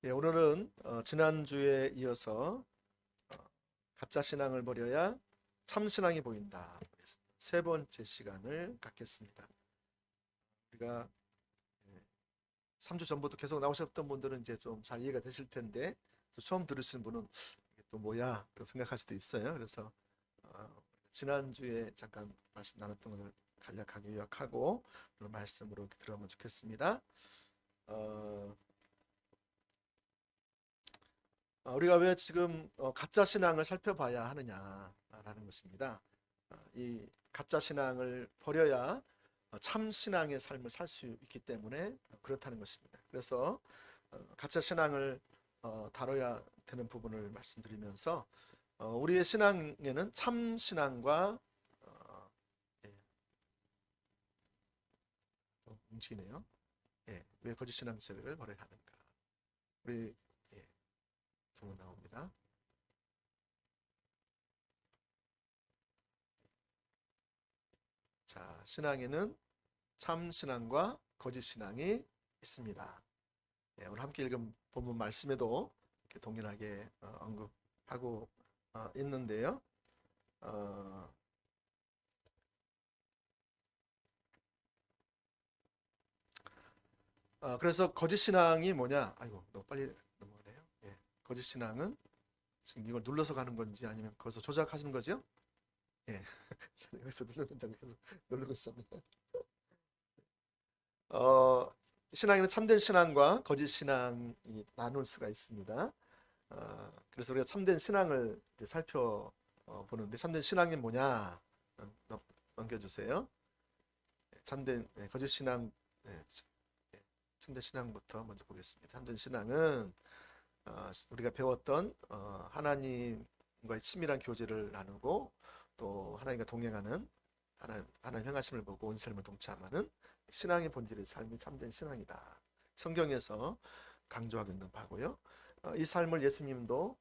예, 오늘은 지난주에 이어서 가짜 신앙을 버려야 참 신앙이 보인다. 세 번째 시간을 갖겠습니다. 우리가 3주 전부터 계속 나오셨던 분들은 이제 좀 잘 이해가 되실 텐데 또 처음 들으시는 분은 이게 또 뭐야 또 생각할 수도 있어요. 그래서 지난주에 잠깐 말씀 나눴던 것을 간략하게 요약하고 오늘 말씀으로 들어가면 좋겠습니다. 우리가 왜 지금 가짜 신앙을 살펴봐야 하느냐라는 것입니다. 이 가짜 신앙을 버려야 참 신앙의 삶을 살 수 있기 때문에 그렇다는 것입니다. 그래서 가짜 신앙을 다뤄야 되는 부분을 말씀드리면서 우리의 신앙에는 참 신앙과 예, 움직이네요. 예, 왜 거짓 신앙생활을 버려야 하는가? 우리 부분 나옵니다. 자, 신앙에는 참 신앙과 거짓 신앙이 있습니다. 네, 오늘 함께 읽은 본문 말씀에도 이렇게 동일하게 언급하고 있는데요. 그래서 거짓 신앙이 뭐냐? 아이고, 너무 빨리 넘어가네요. 예, 거짓 신앙은 지금 이걸 눌러서 가는 건지 아니면 거기서 조작하시는 거죠? 예, 여기서 누르는 점 계속 누르고 있었네요. 신앙에는 참된 신앙과 거짓 신앙이 나눌 수가 있습니다. 그래서 우리가 참된 신앙을 살펴보는데 참된 신앙이 뭐냐 넘겨주세요. 참된 거짓 신앙, 참된 신앙부터 먼저 보겠습니다. 참된 신앙은 우리가 배웠던 하나님과의 친밀한 교제를 나누고 또 하나님과 동행하는 하나님 행하심을 보고 온 삶을 동참하는 신앙의 본질의 삶이 참된 신앙이다. 성경에서 강조하고 있는 바고요. 이 삶을 예수님도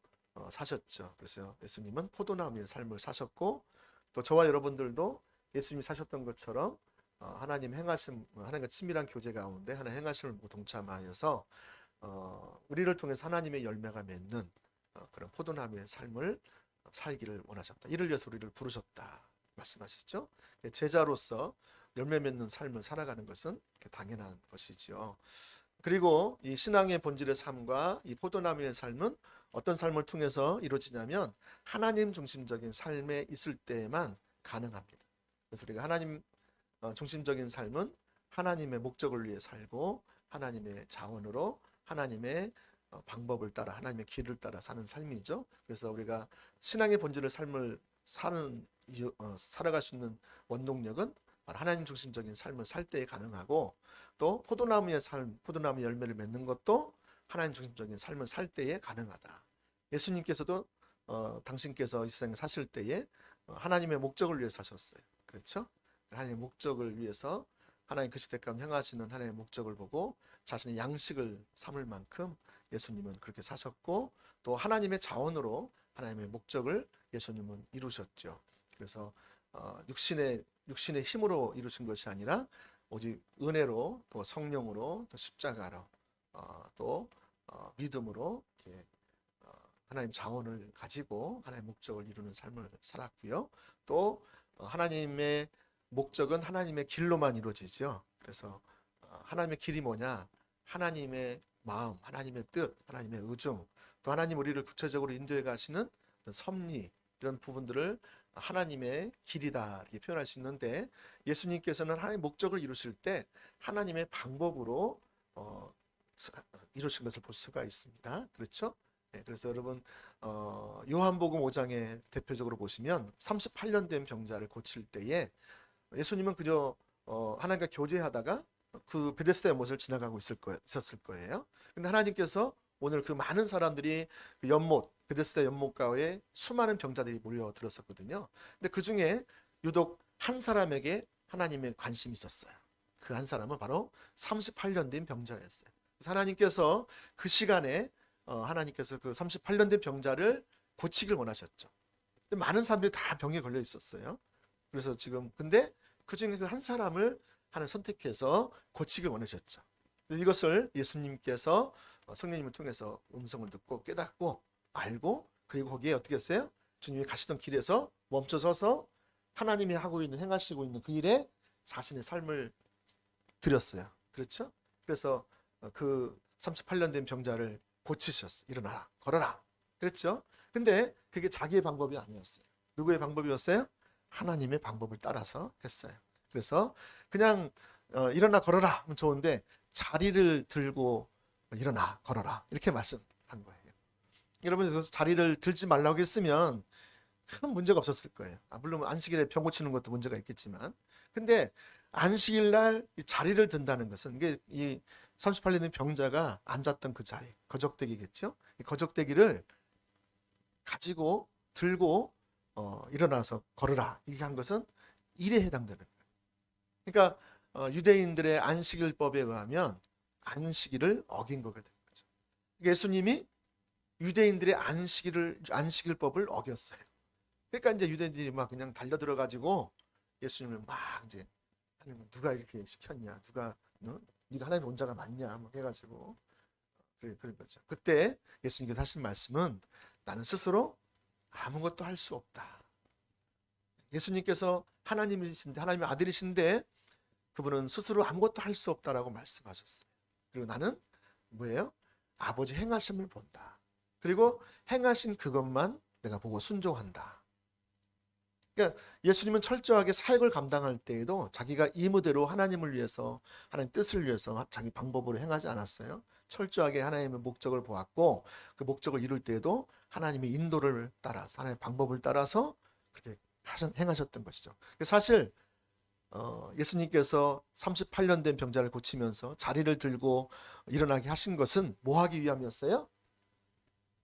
사셨죠. 그래서 예수님은 포도나무의 삶을 사셨고 또 저와 여러분들도 예수님이 사셨던 것처럼 하나님 행하심, 하나님과 친밀한 교제 가운데 하나님 행하심을 보고 동참하여서 우리를 통해서 하나님의 열매가 맺는 그런 포도나무의 삶을 살기를 원하셨다. 이를 위해서 우리를 부르셨다 말씀하시죠. 제자로서 열매 맺는 삶을 살아가는 것은 당연한 것이지요. 그리고 이 신앙의 본질의 삶과 이 포도나무의 삶은 어떤 삶을 통해서 이루어지냐면 하나님 중심적인 삶에 있을 때에만 가능합니다. 그래서 우리가 하나님 중심적인 삶은 하나님의 목적을 위해 살고 하나님의 자원으로 하나님의 방법을 따라 하나님의 길을 따라 사는 삶이죠. 그래서 우리가 신앙의 본질의 삶을 살아갈 수 있는 원동력은 하나님 중심적인 삶을 살 때에 가능하고 또 포도나무의 삶, 포도나무 열매를 맺는 것도 하나님 중심적인 삶을 살 때에 가능하다. 예수님께서도 당신께서 이 세상에 사실 때에 하나님의 목적을 위해 사셨어요. 그렇죠? 하나님의 목적을 위해서 하나님 그 시대 가운데 행하시는 하나님의 목적을 보고 자신의 양식을 삼을 만큼 예수님은 그렇게 사셨고 또 하나님의 자원으로 하나님의 목적을 예수님은 이루셨죠. 그래서 육신의 힘으로 이루신 것이 아니라 오직 은혜로 또 성령으로 또 십자가로 또 믿음으로 이렇게 하나님 자원을 가지고 하나님의 목적을 이루는 삶을 살았고요. 또 하나님의 목적은 하나님의 길로만 이루어지죠. 그래서 하나님의 길이 뭐냐? 하나님의 마음, 하나님의 뜻, 하나님의 의중, 또 하나님 우리를 구체적으로 인도해 가시는 섭리 이런 부분들을 하나님의 길이다 이렇게 표현할 수 있는데 예수님께서는 하나님의 목적을 이루실 때 하나님의 방법으로 이루신 것을 볼 수가 있습니다. 그렇죠? 네, 그래서 여러분 요한복음 5장에 대표적으로 보시면 38년 된 병자를 고칠 때에 예수님은 그저 하나님과 교제하다가 그 베데스다의 못을 지나가고 있었을 거예요. 근데 하나님께서 오늘 그 많은 사람들이 그 연못, 베데스다 연못가에 수많은 병자들이 몰려들었었거든요. 근데 그 중에 유독 한 사람에게 하나님의 관심이 있었어요. 그 한 사람은 바로 38년 된 병자였어요. 그래서 하나님께서 그 시간에 하나님께서 그 38년 된 병자를 고치길 원하셨죠. 근데 많은 사람들이 다 병에 걸려 있었어요. 그래서 지금 근데 그 중에 그 한 사람을 하나님 선택해서 고치길 원하셨죠. 이것을 예수님께서 성령님을 통해서 음성을 듣고 깨닫고 알고, 그리고 거기에 어떻게 했어요? 주님이 가시던 길에서 멈춰서서 하나님이 하고 있는, 행하시고 있는 그 일에 자신의 삶을 드렸어요. 그렇죠? 그래서 그 38년 된 병자를 고치셨어요. 일어나라, 걸어라. 그랬죠? 근데 그게 자기의 방법이 아니었어요. 누구의 방법이었어요? 하나님의 방법을 따라서 했어요. 그래서 그냥 일어나 걸어라 하면 좋은데, 자리를 들고 일어나 걸어라 이렇게 말씀한 거예요. 여러분, 그래서 자리를 들지 말라고 했으면 큰 문제가 없었을 거예요. 물론 안식일에 병 고치는 것도 문제가 있겠지만, 근데 안식일 날 이 자리를 든다는 것은, 이게 이 38년 된 병자가 앉았던 그 자리, 거적대기겠죠. 이 거적대기를 가지고 들고 일어나서 걸으라, 이게 한 것은 일에 해당되는 거예요. 그러니까 유대인들의 안식일법에 의하면 안식일을 어긴 거가 된 거죠. 예수님이 유대인들의 안식일법을 어겼어요. 그러니까 이제 유대인들이 막 그냥 달려들어 가지고 예수님을 막 이제, 누가 이렇게 시켰냐, 누가 네가 하나님의 온자가 맞냐 막 해가지고 그런 거죠. 그때 예수님께서 하신 말씀은, 나는 스스로 아무것도 할 수 없다. 예수님께서 하나님이신데, 하나님의 아들이신데 그분은 스스로 아무것도 할 수 없다라고 말씀하셨어요. 그리고 나는 뭐예요? 아버지 행하심을 본다. 그리고 행하신 그것만 내가 보고 순종한다. 그러니까 예수님은 철저하게 사역을 감당할 때에도 자기가 임의대로 하나님을 위해서, 하나님 뜻을 위해서 자기 방법으로 행하지 않았어요. 철저하게 하나님의 목적을 보았고, 그 목적을 이룰 때에도 하나님의 인도를 따라서, 하나님의 방법을 따라서 그렇게 행하셨던 것이죠. 사실 예수님께서 38년 된 병자를 고치면서 자리를 들고 일어나게 하신 것은 뭐 하기 위함이었어요?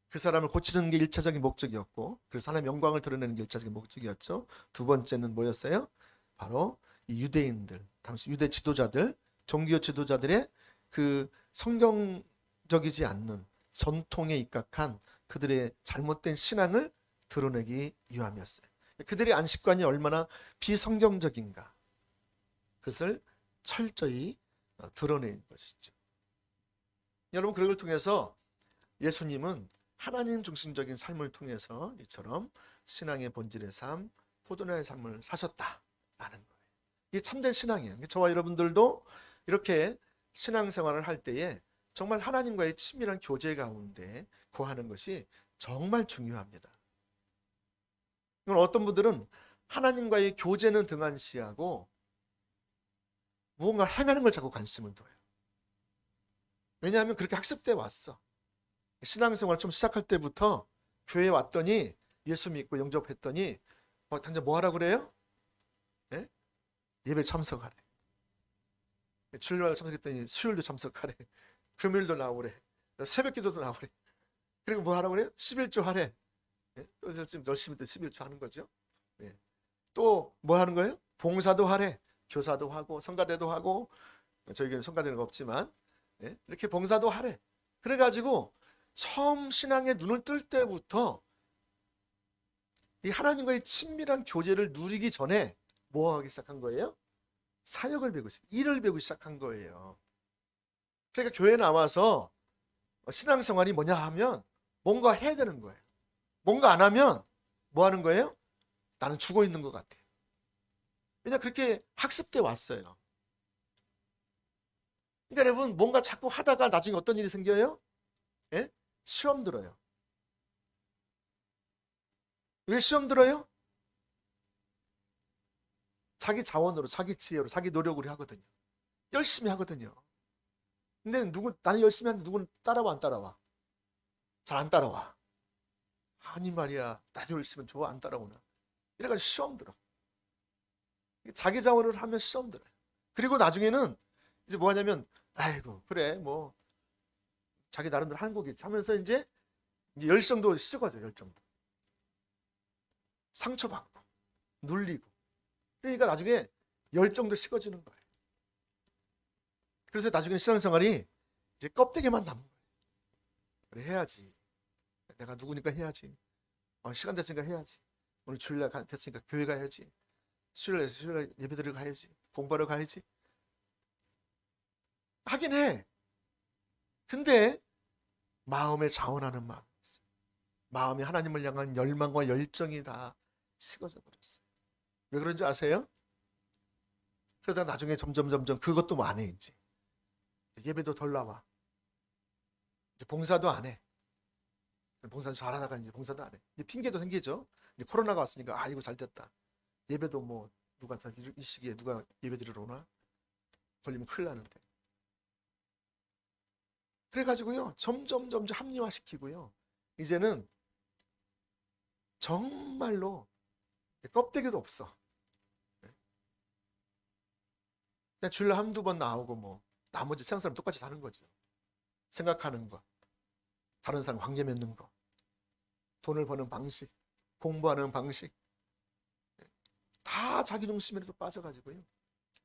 그 사람을 고치는 게 1차적인 목적이었고, 그래서 하나님의 영광을 드러내는 게 1차적인 목적이었죠. 두 번째는 뭐였어요? 바로 이 유대인들, 당시 유대 지도자들, 종교 지도자들의 그 성경적이지 않는 전통에 입각한 그들의 잘못된 신앙을 드러내기 위함이었어요. 그들의 안식관이 얼마나 비성경적인가, 그것을 철저히 드러낸 것이죠. 여러분, 그걸 통해서 예수님은 하나님 중심적인 삶을 통해서 이처럼 신앙의 본질의 삶, 포도나의 삶을 사셨다라는 거예요. 이게 참된 신앙이에요. 저와 여러분들도 이렇게 신앙생활을 할 때에 정말 하나님과의 친밀한 교제 가운데 거하는 것이 정말 중요합니다. 어떤 분들은 하나님과의 교제는 등한시하고 무언가 행하는 걸 자꾸 관심을 둬요. 왜냐하면 그렇게 학습돼 왔어. 신앙생활 좀 시작할 때부터 교회에 왔더니, 예수 믿고 영접했더니 당장 뭐 하라고 그래요? 네? 예배 참석하래. 주일날 참석했더니 수요일도 참석하래. 금요일도 나오래. 새벽 기도도 나오래. 그리고 뭐 하라고 그래요? 11조 하래. 네? 또 지금 열심히 또 11조 하는 거죠. 네. 또 뭐 하는 거예요? 봉사도 하래. 교사도 하고 성가대도 하고, 저희에게는 성가대는 없지만 이렇게 봉사도 하래. 그래가지고 처음 신앙에 눈을 뜰 때부터 이 하나님과의 친밀한 교제를 누리기 전에 뭐 하기 시작한 거예요? 사역을 배우고, 일을 배우기 시작한 거예요. 그러니까 교회에 나와서 신앙생활이 뭐냐 하면 뭔가 해야 되는 거예요. 뭔가 안 하면 뭐 하는 거예요? 나는 죽어 있는 것 같아. 왜냐, 그렇게 학습돼 왔어요. 그러니까 여러분, 뭔가 자꾸 하다가 나중에 어떤 일이 생겨요? 예? 시험 들어요. 왜 시험 들어요? 자기 자원으로, 자기 지혜로, 자기 노력으로 하거든요. 열심히 하거든요. 근데 나는 열심히 하는데 누구는 따라와, 안 따라와? 잘 안 따라와. 아니 말이야, 나도 열심히 좋아, 안 따라오나? 이래가지고 시험 들어. 자기 자원으로 하면 시험 들어요. 그리고 나중에는 이제 뭐 하냐면, 아이고 그래 뭐 자기 나름대로 하는 거겠지 하면서 이제 열정도 식어져. 열정도 상처받고 눌리고, 그러니까 나중에 열정도 식어지는 거예요. 그래서 나중에 신앙생활이 이제 껍데기만 남은 거예요. 그래, 해야지. 내가 누구니까 해야지. 시간 됐으니까 해야지. 오늘 주일날 됐으니까 교회 가야지. 수요일날 예배드리러 가야지. 공부하러 가야지. 하긴 해. 근데 마음에 자원하는 마음이었어요. 마음이 하나님을 향한 열망과 열정이 다 식어져 버렸어요. 왜 그런지 아세요? 그러다 나중에 점점 그것도 뭐 안 해. 이제 예배도 덜 나와. 이제 봉사도 안 해. 봉사도 잘하다가 이제 봉사도 안 해. 이제 핑계도 생기죠. 이제 코로나가 왔으니까 이거 잘 됐다. 예배도 뭐 누가 이 시기에 누가 예배 드리러 오나? 걸리면 큰일 나는데. 그래가지고요 점점 합리화시키고요. 이제는 정말로 껍데기도 없어. 그냥 주일에 한두 번 나오고 뭐 나머지 세상 사람 똑같이 사는 거죠. 생각하는 것, 다른 사람 관계 맺는 것, 돈을 버는 방식, 공부하는 방식, 다 자기 중심으로 빠져가지고요.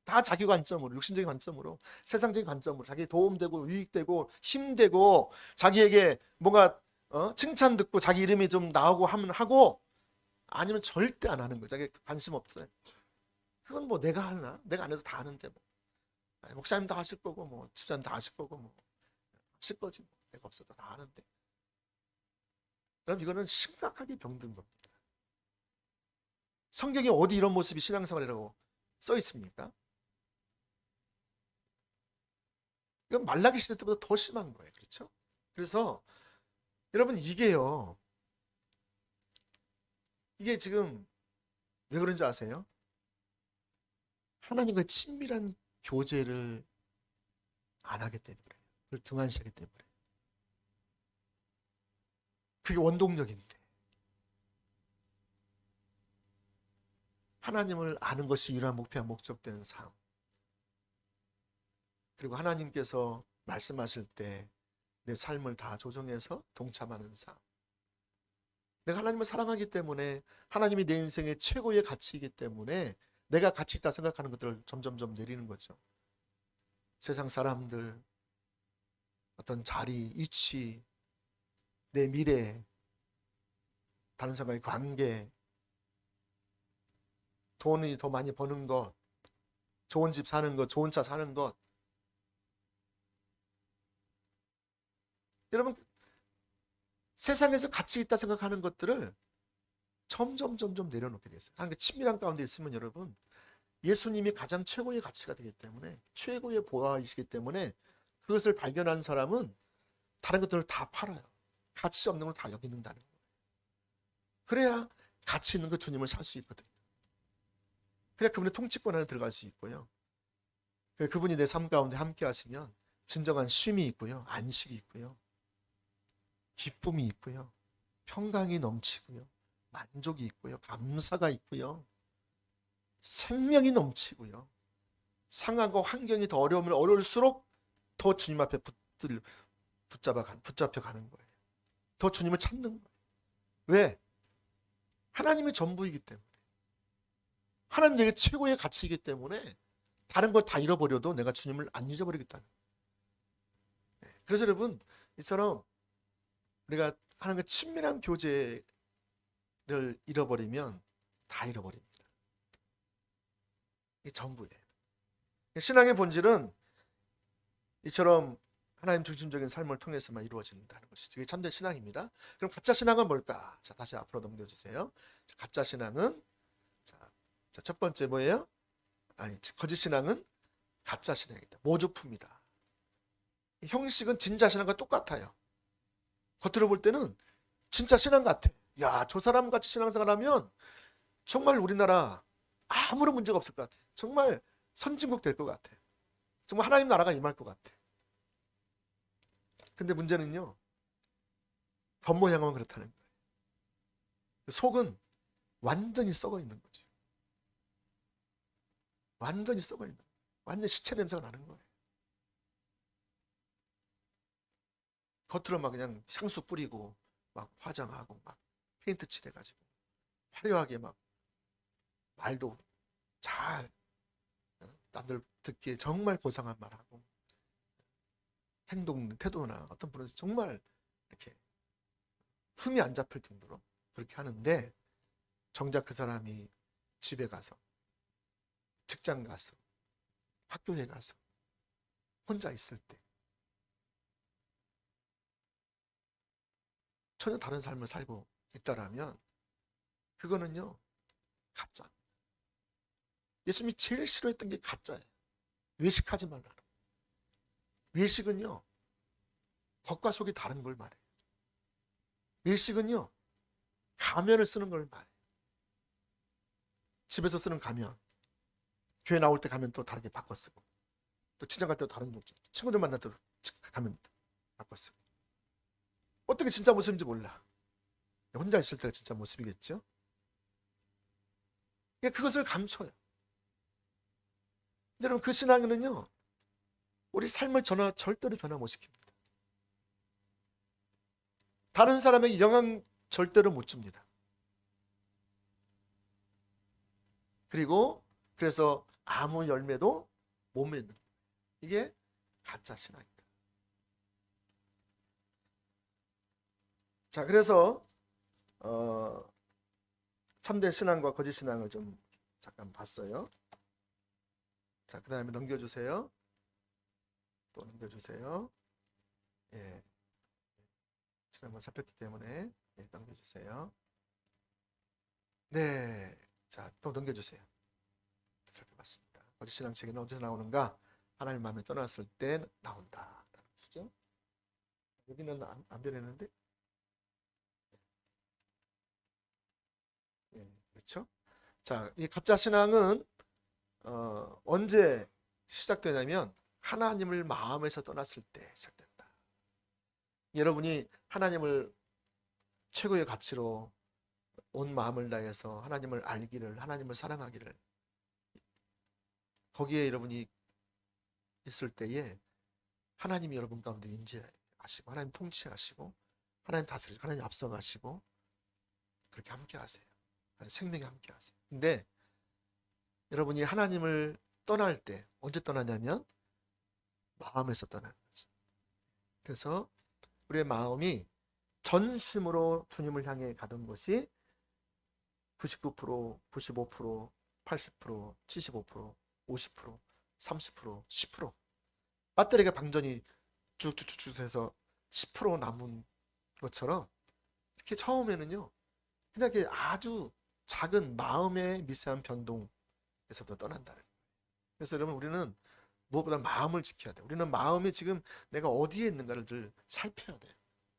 다 자기 관점으로, 육신적인 관점으로, 세상적인 관점으로, 자기 도움되고 유익되고 힘되고 자기에게 뭔가 칭찬 듣고 자기 이름이 좀 나오고 하면 하고, 아니면 절대 안 하는 거예요. 자기 관심 없어요. 그건 뭐 내가 하나? 내가 안 해도 다 하는데 뭐. 목사님 다 하실 거고 뭐 집사님 다 하실 거고 뭐 하실 거지 뭐. 내가 없어도 다 하는데. 그럼 이거는 심각하게 병든 겁니다. 성경에 어디 이런 모습이 신앙생활이라고 써 있습니까? 이건 말라기 시대 때보다 더 심한 거예요. 그렇죠? 그래서 여러분 이게요. 이게 지금 왜 그런지 아세요? 하나님과 친밀한 교제를 안 하기 때문에 그래요. 그걸 등한시하기 때문에. 그게 원동력인데. 하나님을 아는 것이 유일한 목표와 목적되는 삶. 그리고 하나님께서 말씀하실 때 내 삶을 다 조정해서 동참하는 삶. 내가 하나님을 사랑하기 때문에, 하나님이 내 인생의 최고의 가치이기 때문에 내가 가치 있다 생각하는 것들을 점점 내리는 거죠. 세상 사람들, 어떤 자리, 위치, 내 미래, 다른 사람과의 관계, 돈이 더 많이 버는 것, 좋은 집 사는 것, 좋은 차 사는 것. 여러분, 세상에서 가치 있다 생각하는 것들을 점점 내려놓게 됐어요. 하나님과 친밀한 가운데 있으면 여러분, 예수님이 가장 최고의 가치가 되기 때문에, 최고의 보화이시기 때문에 그것을 발견한 사람은 다른 것들을 다 팔아요. 가치 없는 걸 다 여기는다는 거예요. 그래야 가치 있는 그 주님을 살 수 있거든요. 그래야 그분의 통치권 안에 들어갈 수 있고요. 그분이 내 삶 가운데 함께 하시면 진정한 쉼이 있고요. 안식이 있고요. 기쁨이 있고요. 평강이 넘치고요. 만족이 있고요. 감사가 있고요. 생명이 넘치고요. 상황과 환경이 더 어려우면 어려울수록 더 주님 앞에 붙잡혀 가는 거예요. 더 주님을 찾는 거예요. 왜? 하나님이 전부이기 때문에. 하나님 내게 최고의 가치이기 때문에 다른 걸 다 잃어버려도 내가 주님을 안 잊어버리겠다는 거예요. 그래서 여러분, 이처럼 우리가 하나님과 친밀한 교제를 잃어버리면 다 잃어버립니다. 이게 전부예요. 신앙의 본질은 이처럼 하나님 중심적인 삶을 통해서만 이루어진다는 것이죠. 이게 참된 신앙입니다. 그럼 가짜 신앙은 뭘까? 자, 다시 앞으로 넘겨주세요. 자, 가짜 신앙은 첫 번째 뭐예요? 거짓 신앙은 가짜 신앙이다. 모조품이다. 형식은 진짜 신앙과 똑같아요. 겉으로 볼 때는 진짜 신앙 같아. 야, 저 사람 같이 신앙생활하면 정말 우리나라 아무런 문제가 없을 것 같아. 정말 선진국 될 것 같아. 정말 하나님 나라가 임할 것 같아. 근데 문제는요, 겉모양은 그렇다는 거예요. 속은 완전히 썩어 있는 거죠. 완전히 썩어 있는 거예요. 완전 시체 냄새가 나는 거예요. 겉으로 막 그냥 향수 뿌리고 막 화장하고 막 페인트 칠해가지고 화려하게 막 말도 잘 남들 듣기에 정말 고상한 말하고 행동 태도나 어떤 분은 정말 이렇게 흠이 안 잡힐 정도로 그렇게 하는데, 정작 그 사람이 집에 가서, 직장 가서, 학교에 가서 혼자 있을 때 전혀 다른 삶을 살고 있다라면 그거는요 가짜. 예수님이 제일 싫어했던 게 가짜예요. 외식하지 말라. 외식은요 겉과 속이 다른 걸 말해요. 외식은요 가면을 쓰는 걸 말해요. 집에서 쓰는 가면, 교회 나올 때 가면 또 다르게 바꿔 쓰고, 또 친정 갈 때도 다른 동작, 친구들 만날 때도 가면 바꿔 쓰고. 어떻게 진짜 모습인지 몰라. 혼자 있을 때가 진짜 모습이겠죠. 그것을 감춰요. 여러분 그 신앙은요 우리 삶을 절대로 변화 못 시킵니다. 다른 사람에게 영향 절대로 못 줍니다. 그리고 그래서 아무 열매도 못 맺는, 이게 가짜 신앙이다. 자, 그래서 참된 신앙과 거짓 신앙을 좀 잠깐 봤어요. 자, 그 다음에 넘겨주세요. 또 넘겨주세요. 예, 지난번 살폈기 때문에 넘겨주세요. 네, 자, 또 넘겨주세요. 살펴봤습니다. 거짓 신앙 책에는 언제 나오는가? 하나님 마음에 떠났을 때 나온다. 그죠? 여기는 안 변했는데? 예, 그렇죠? 자, 이 가짜 신앙은 언제 시작되냐면 하나님을 마음에서 떠났을 때 시작된다. 여러분이 하나님을 최고의 가치로 온 마음을 다해서 하나님을 알기를, 하나님을 사랑하기를, 거기에 여러분이 있을 때에 하나님이 여러분 가운데 임재하시고, 하나님 통치하시고, 하나님 다스리시고, 하나님 앞서가시고, 그렇게 함께 하세요. 생명에 함께 하세요. 근데 여러분이 하나님을 떠날 때 언제 떠나냐면 마음에서 떠나는 거죠. 그래서 우리의 마음이 전심으로 주님을 향해 가던 것이 99%, 95%, 80%, 75%, 50%, 30%, 10%. 배터리가 방전이 쭉쭉쭉 해서 10% 남은 것처럼 이렇게 처음에는요 그냥 이렇게 아주 작은 마음의 미세한 변동에서부터 떠난다는 거예요. 그래서 여러분 우리는 무엇보다 마음을 지켜야 돼요. 우리는 마음이 지금 내가 어디에 있는가를 늘 살펴야 돼요.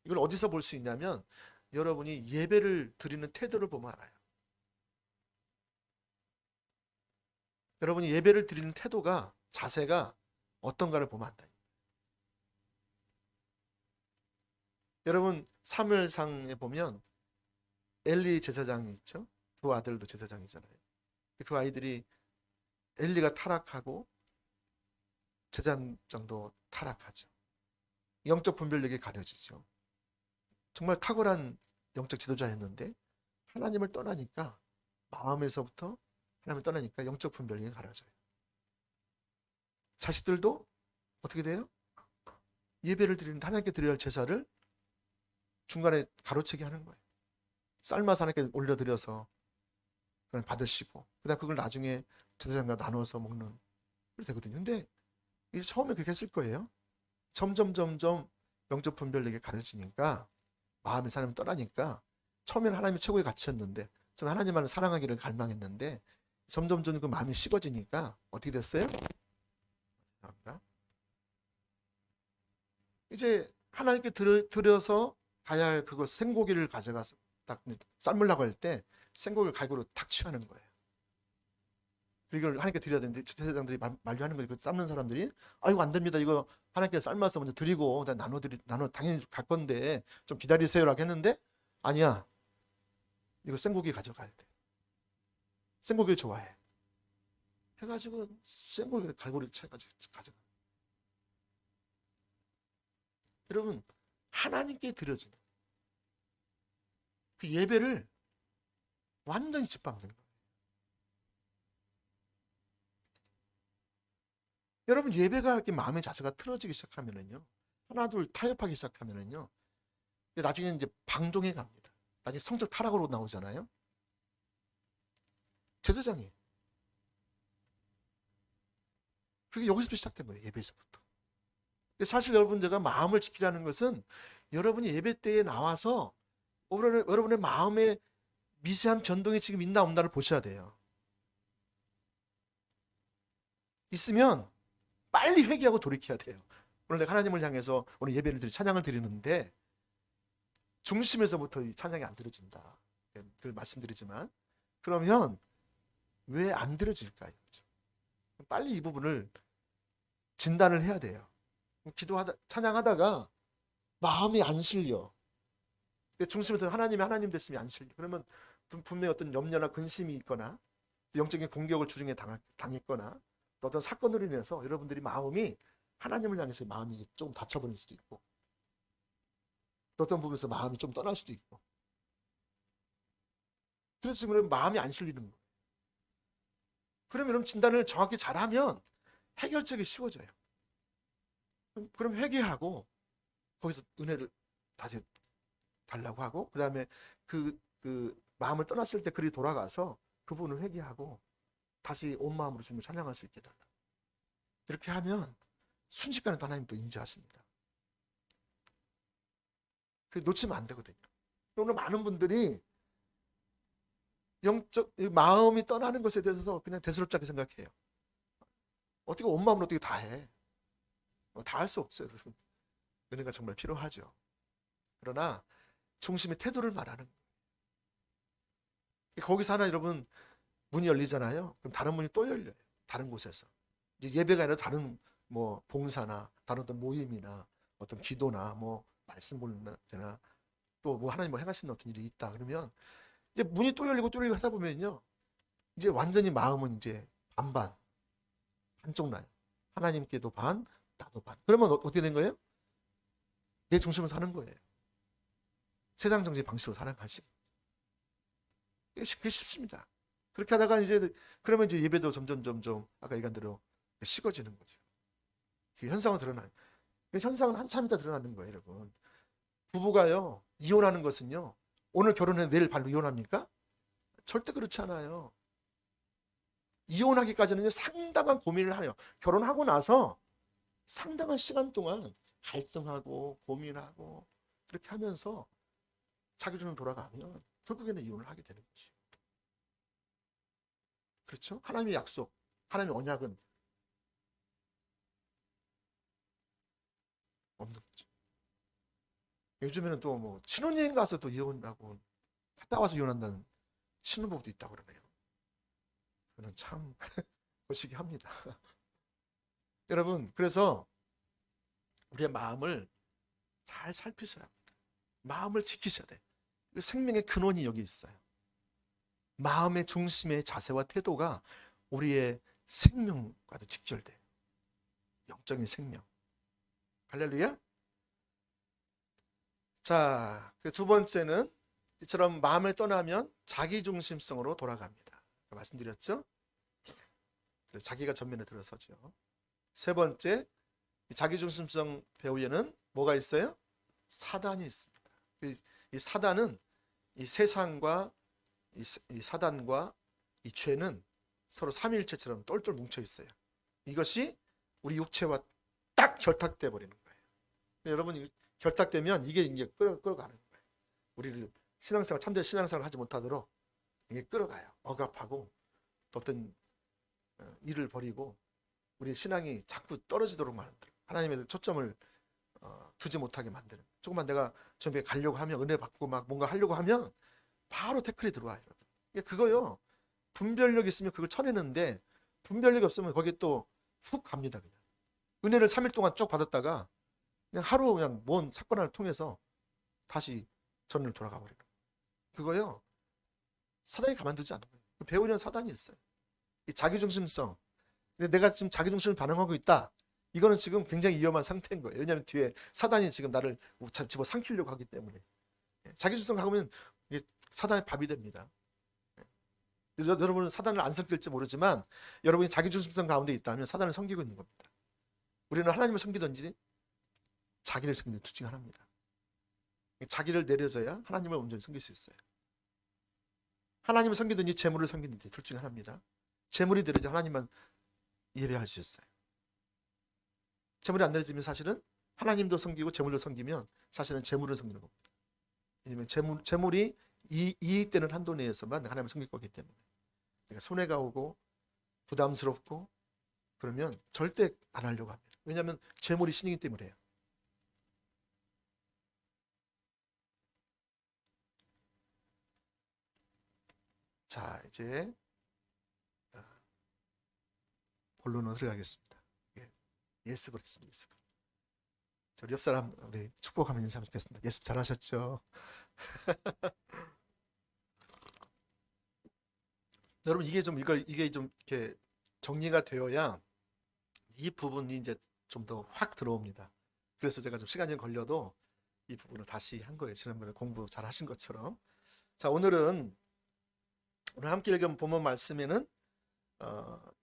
이걸 어디서 볼 수 있냐면 여러분이 예배를 드리는 태도를 보면 알아요. 여러분이 예배를 드리는 태도가, 자세가 어떤가를 보면 안다. 여러분 사무엘상에 보면 엘리 제사장이 있죠. 두 아들도 제사장이잖아요. 그 아이들이 엘리가 타락하고 제사장도 타락하죠. 영적 분별력이 가려지죠. 정말 탁월한 영적 지도자였는데 하나님을 떠나니까, 마음에서부터 하나님을 떠나니까 영적 분별력이 가려져요. 자식들도 어떻게 돼요? 예배를 드리는, 하나님께 드려야 할 제사를 중간에 가로채기 하는 거예요. 삶아서 하나님께 올려드려서 그걸 받으시고, 그다음 그걸 나중에 제사장과 나눠서 먹는 그렇게 되거든요. 근데 이제 처음에 그렇게 했을 거예요. 점점 영적 분별력이 가려지니까, 마음의 사람이 떠나니까, 처음에는 하나님이 최고의 가치였는데, 처음에 하나님만을 사랑하기를 갈망했는데 점점 그 마음이 식어지니까 어떻게 됐어요? 이제 하나님께 드려서 가야 할 그거 생고기를 가져가서 딱 삶으려고 할 때 생고기를 갈고로 탁 취하는 거예요. 이걸 하나님께 드려야 되는데 제사장들이 만류하는 거예요. 그 삶는 사람들이 이거 안 됩니다. 이거 하나님께 삶아서 먼저 드리고 나눠 당연히 갈 건데 좀 기다리세요라고 했는데, 아니야, 이거 생고기 가져가야 돼. 생고기를 좋아해. 해가지고 생고기를 갈고리를 채가지고 가져가. 여러분 하나님께 드려지는 그 예배를 완전히 짓밟는 거예요. 여러분 예배가 이렇게 마음의 자세가 틀어지기 시작하면은요, 하나 둘 타협하기 시작하면은요, 나중에 이제 방종해 갑니다. 나중에 성적 타락으로 나오잖아요. 제사장이 그게 여기서부터 시작된 거예요. 예배에서부터. 사실 여러분, 제가 마음을 지키라는 것은 여러분이 예배 때에 나와서 여러분의 마음에 미세한 변동이 지금 있나 없나를 보셔야 돼요. 있으면 빨리 회개하고 돌이켜야 돼요. 오늘 내가 하나님을 향해서 오늘 예배를 찬양을 드리는데 중심에서부터 이 찬양이 안 들어진다. 늘 말씀드리지만 그러면 왜 안 들어질까요? 빨리 이 부분을 진단을 해야 돼요. 찬양하다가 마음이 안 실려. 중심에서 하나님 됐으면 안 실려. 그러면 분명히 어떤 염려나 근심이 있거나 영적인 공격을 주중에 당했거나 또 어떤 사건으로 인해서 여러분들이 마음이 하나님을 향해서 마음이 조금 다쳐버릴 수도 있고 또 어떤 부분에서 마음이 좀 떠날 수도 있고 그래서 지금 마음이 안 실리는 거예요. 그러면 여러분 진단을 정확히 잘하면 해결책이 쉬워져요. 그럼 회개하고 거기서 은혜를 다시 달라고 하고 그 다음에 그 마음을 떠났을 때 그리 돌아가서 그 부분을 회개하고 다시 온 마음으로 주님을 찬양할 수 있게 달라. 이렇게 하면 순식간에 또 하나님 또 임재하십니다. 그 놓치면 안 되거든요. 오늘 많은 분들이 영적 마음이 떠나는 것에 대해서 그냥 대수롭지 않게 생각해요. 어떻게 온 마음으로 어떻게 다 해? 다 할 수 없어요. 은혜가 정말 필요하죠. 그러나 중심의 태도를 말하는 거예요. 거기서 하나 여러분 문이 열리잖아요. 그럼 다른 문이 또 열려요. 다른 곳에서. 이제 예배가 아니라 다른 뭐 봉사나 다른 어떤 모임이나 어떤 기도나 뭐 말씀 보는 데나 또 뭐 하나님 뭐 행하시는 어떤 일이 있다 그러면 이제 문이 또 열리고 하다 보면요. 이제 완전히 마음은 이제 반반 한쪽 나요. 하나님께도 반, 나도 반. 그러면 어떻게 된 거예요? 내 중심을 사는 거예요. 세상 정신 방식으로 살아가시. 그게 쉽습니다. 그렇게 하다가 이제 그러면 이제 예배도 점점 아까 얘기한 대로 식어지는 거죠. 그 현상은 드러나요. 그 현상은 한참 있다 드러나는 거예요, 여러분. 부부가요 이혼하는 것은요 오늘 결혼해 내일 바로 이혼합니까? 절대 그렇지 않아요. 이혼하기까지는 상당한 고민을 해요. 결혼하고 나서 상당한 시간 동안 갈등하고 고민하고 그렇게 하면서 자기 중으로 돌아가면 결국에는 이혼을 하게 되는 거죠. 그렇죠? 하나님의 약속, 하나님의 언약은 없는 거죠. 요즘에는 또 뭐 신혼여행 가서 또 이혼하고 갔다 와서 이혼한다는 신혼부부도 있다고 그러네요. 그는 참 거시기 합니다. 여러분 그래서 우리의 마음을 잘 살피셔야 합니다. 마음을 지키셔야 돼. 생명의 근원이 여기 있어요. 마음의 중심의 자세와 태도가 우리의 생명과도 직결돼요. 영적인 생명. 할렐루야. 자, 그 두 번째는 이처럼 마음을 떠나면 자기중심성으로 돌아갑니다. 말씀드렸죠? 자기가 전면에 들어서죠. 세 번째, 자기중심성 배후에는 뭐가 있어요? 사단이 있습니다. 이 사단은 이 세상과 이 사단과 이 죄는 서로 삼위일체처럼 똘똘 뭉쳐 있어요. 이것이 우리 육체와 딱 결탁돼 버리는 거예요. 여러분 결탁되면 이게 이제 끌어가는 거예요. 우리를 신앙생활 참된 신앙생활을 하지 못하도록 이게 끌어가요. 억압하고 어떤 일을 벌이고 우리 신앙이 자꾸 떨어지도록 만들어요. 하나님의 초점을 두지 못하게 만드는. 조금만 내가 저기에 가려고 하면 은혜 받고 막 뭔가 하려고 하면 바로 태클이 들어와요. 그거요. 분별력 있으면 그걸 쳐내는데 분별력이 없으면 거기에 또 훅 갑니다. 그냥 은혜를 3일 동안 쭉 받았다가 그냥 하루 그냥 뭔 사건을 통해서 다시 전을 돌아가 버리는 그거요. 사단이 가만두지 않는 거예요. 배우려는 사단이 있어요. 이 자기중심성. 내가 지금 자기중심을 반응하고 있다. 이거는 지금 굉장히 위험한 상태인 거예요. 왜냐하면 뒤에 사단이 지금 나를 집어 삼키려고 하기 때문에. 자기중심성 가면 사단의 밥이 됩니다. 여러분은 사단을 안 섬길지 모르지만 여러분이 자기중심성 가운데 있다면 사단을 섬기고 있는 겁니다. 우리는 하나님을 섬기든지 자기를 섬기는 둘 중 하나입니다. 자기를 내려줘야 하나님을 온전히 섬길 수 있어요. 하나님을 섬기든지 재물을 섬기든지 둘 중 하나입니다. 재물이 내려져 하나님만 예배할 수 있어요. 재물이 안 내려지면 사실은 하나님도 섬기고 재물도 섬기면 사실은 재물을 섬기는 겁니다. 왜냐면 재물이 이익되는 한도 내에서만 하나님을 섬길 거기 때문에. 내가 손해가 오고 부담스럽고 그러면 절대 안 하려고 합니다. 왜냐하면 재물이 신이기 때문에요. 자, 이제 본론으로 들어가겠습니다. 예습을 했습니다. 예습. 우리 옆 사람 우리 축복하면 인사하면 좋겠습니다. 예습 잘하셨죠? 여러분 이게 좀 이렇게 정리가 되어야 이 부분이 이제 좀 더 확 들어옵니다. 그래서 제가 좀 시간이 걸려도 이 부분을 다시 한 거예요. 지난번에 공부 잘 하신 것처럼. 자, 오늘 함께 읽은 본문 말씀에는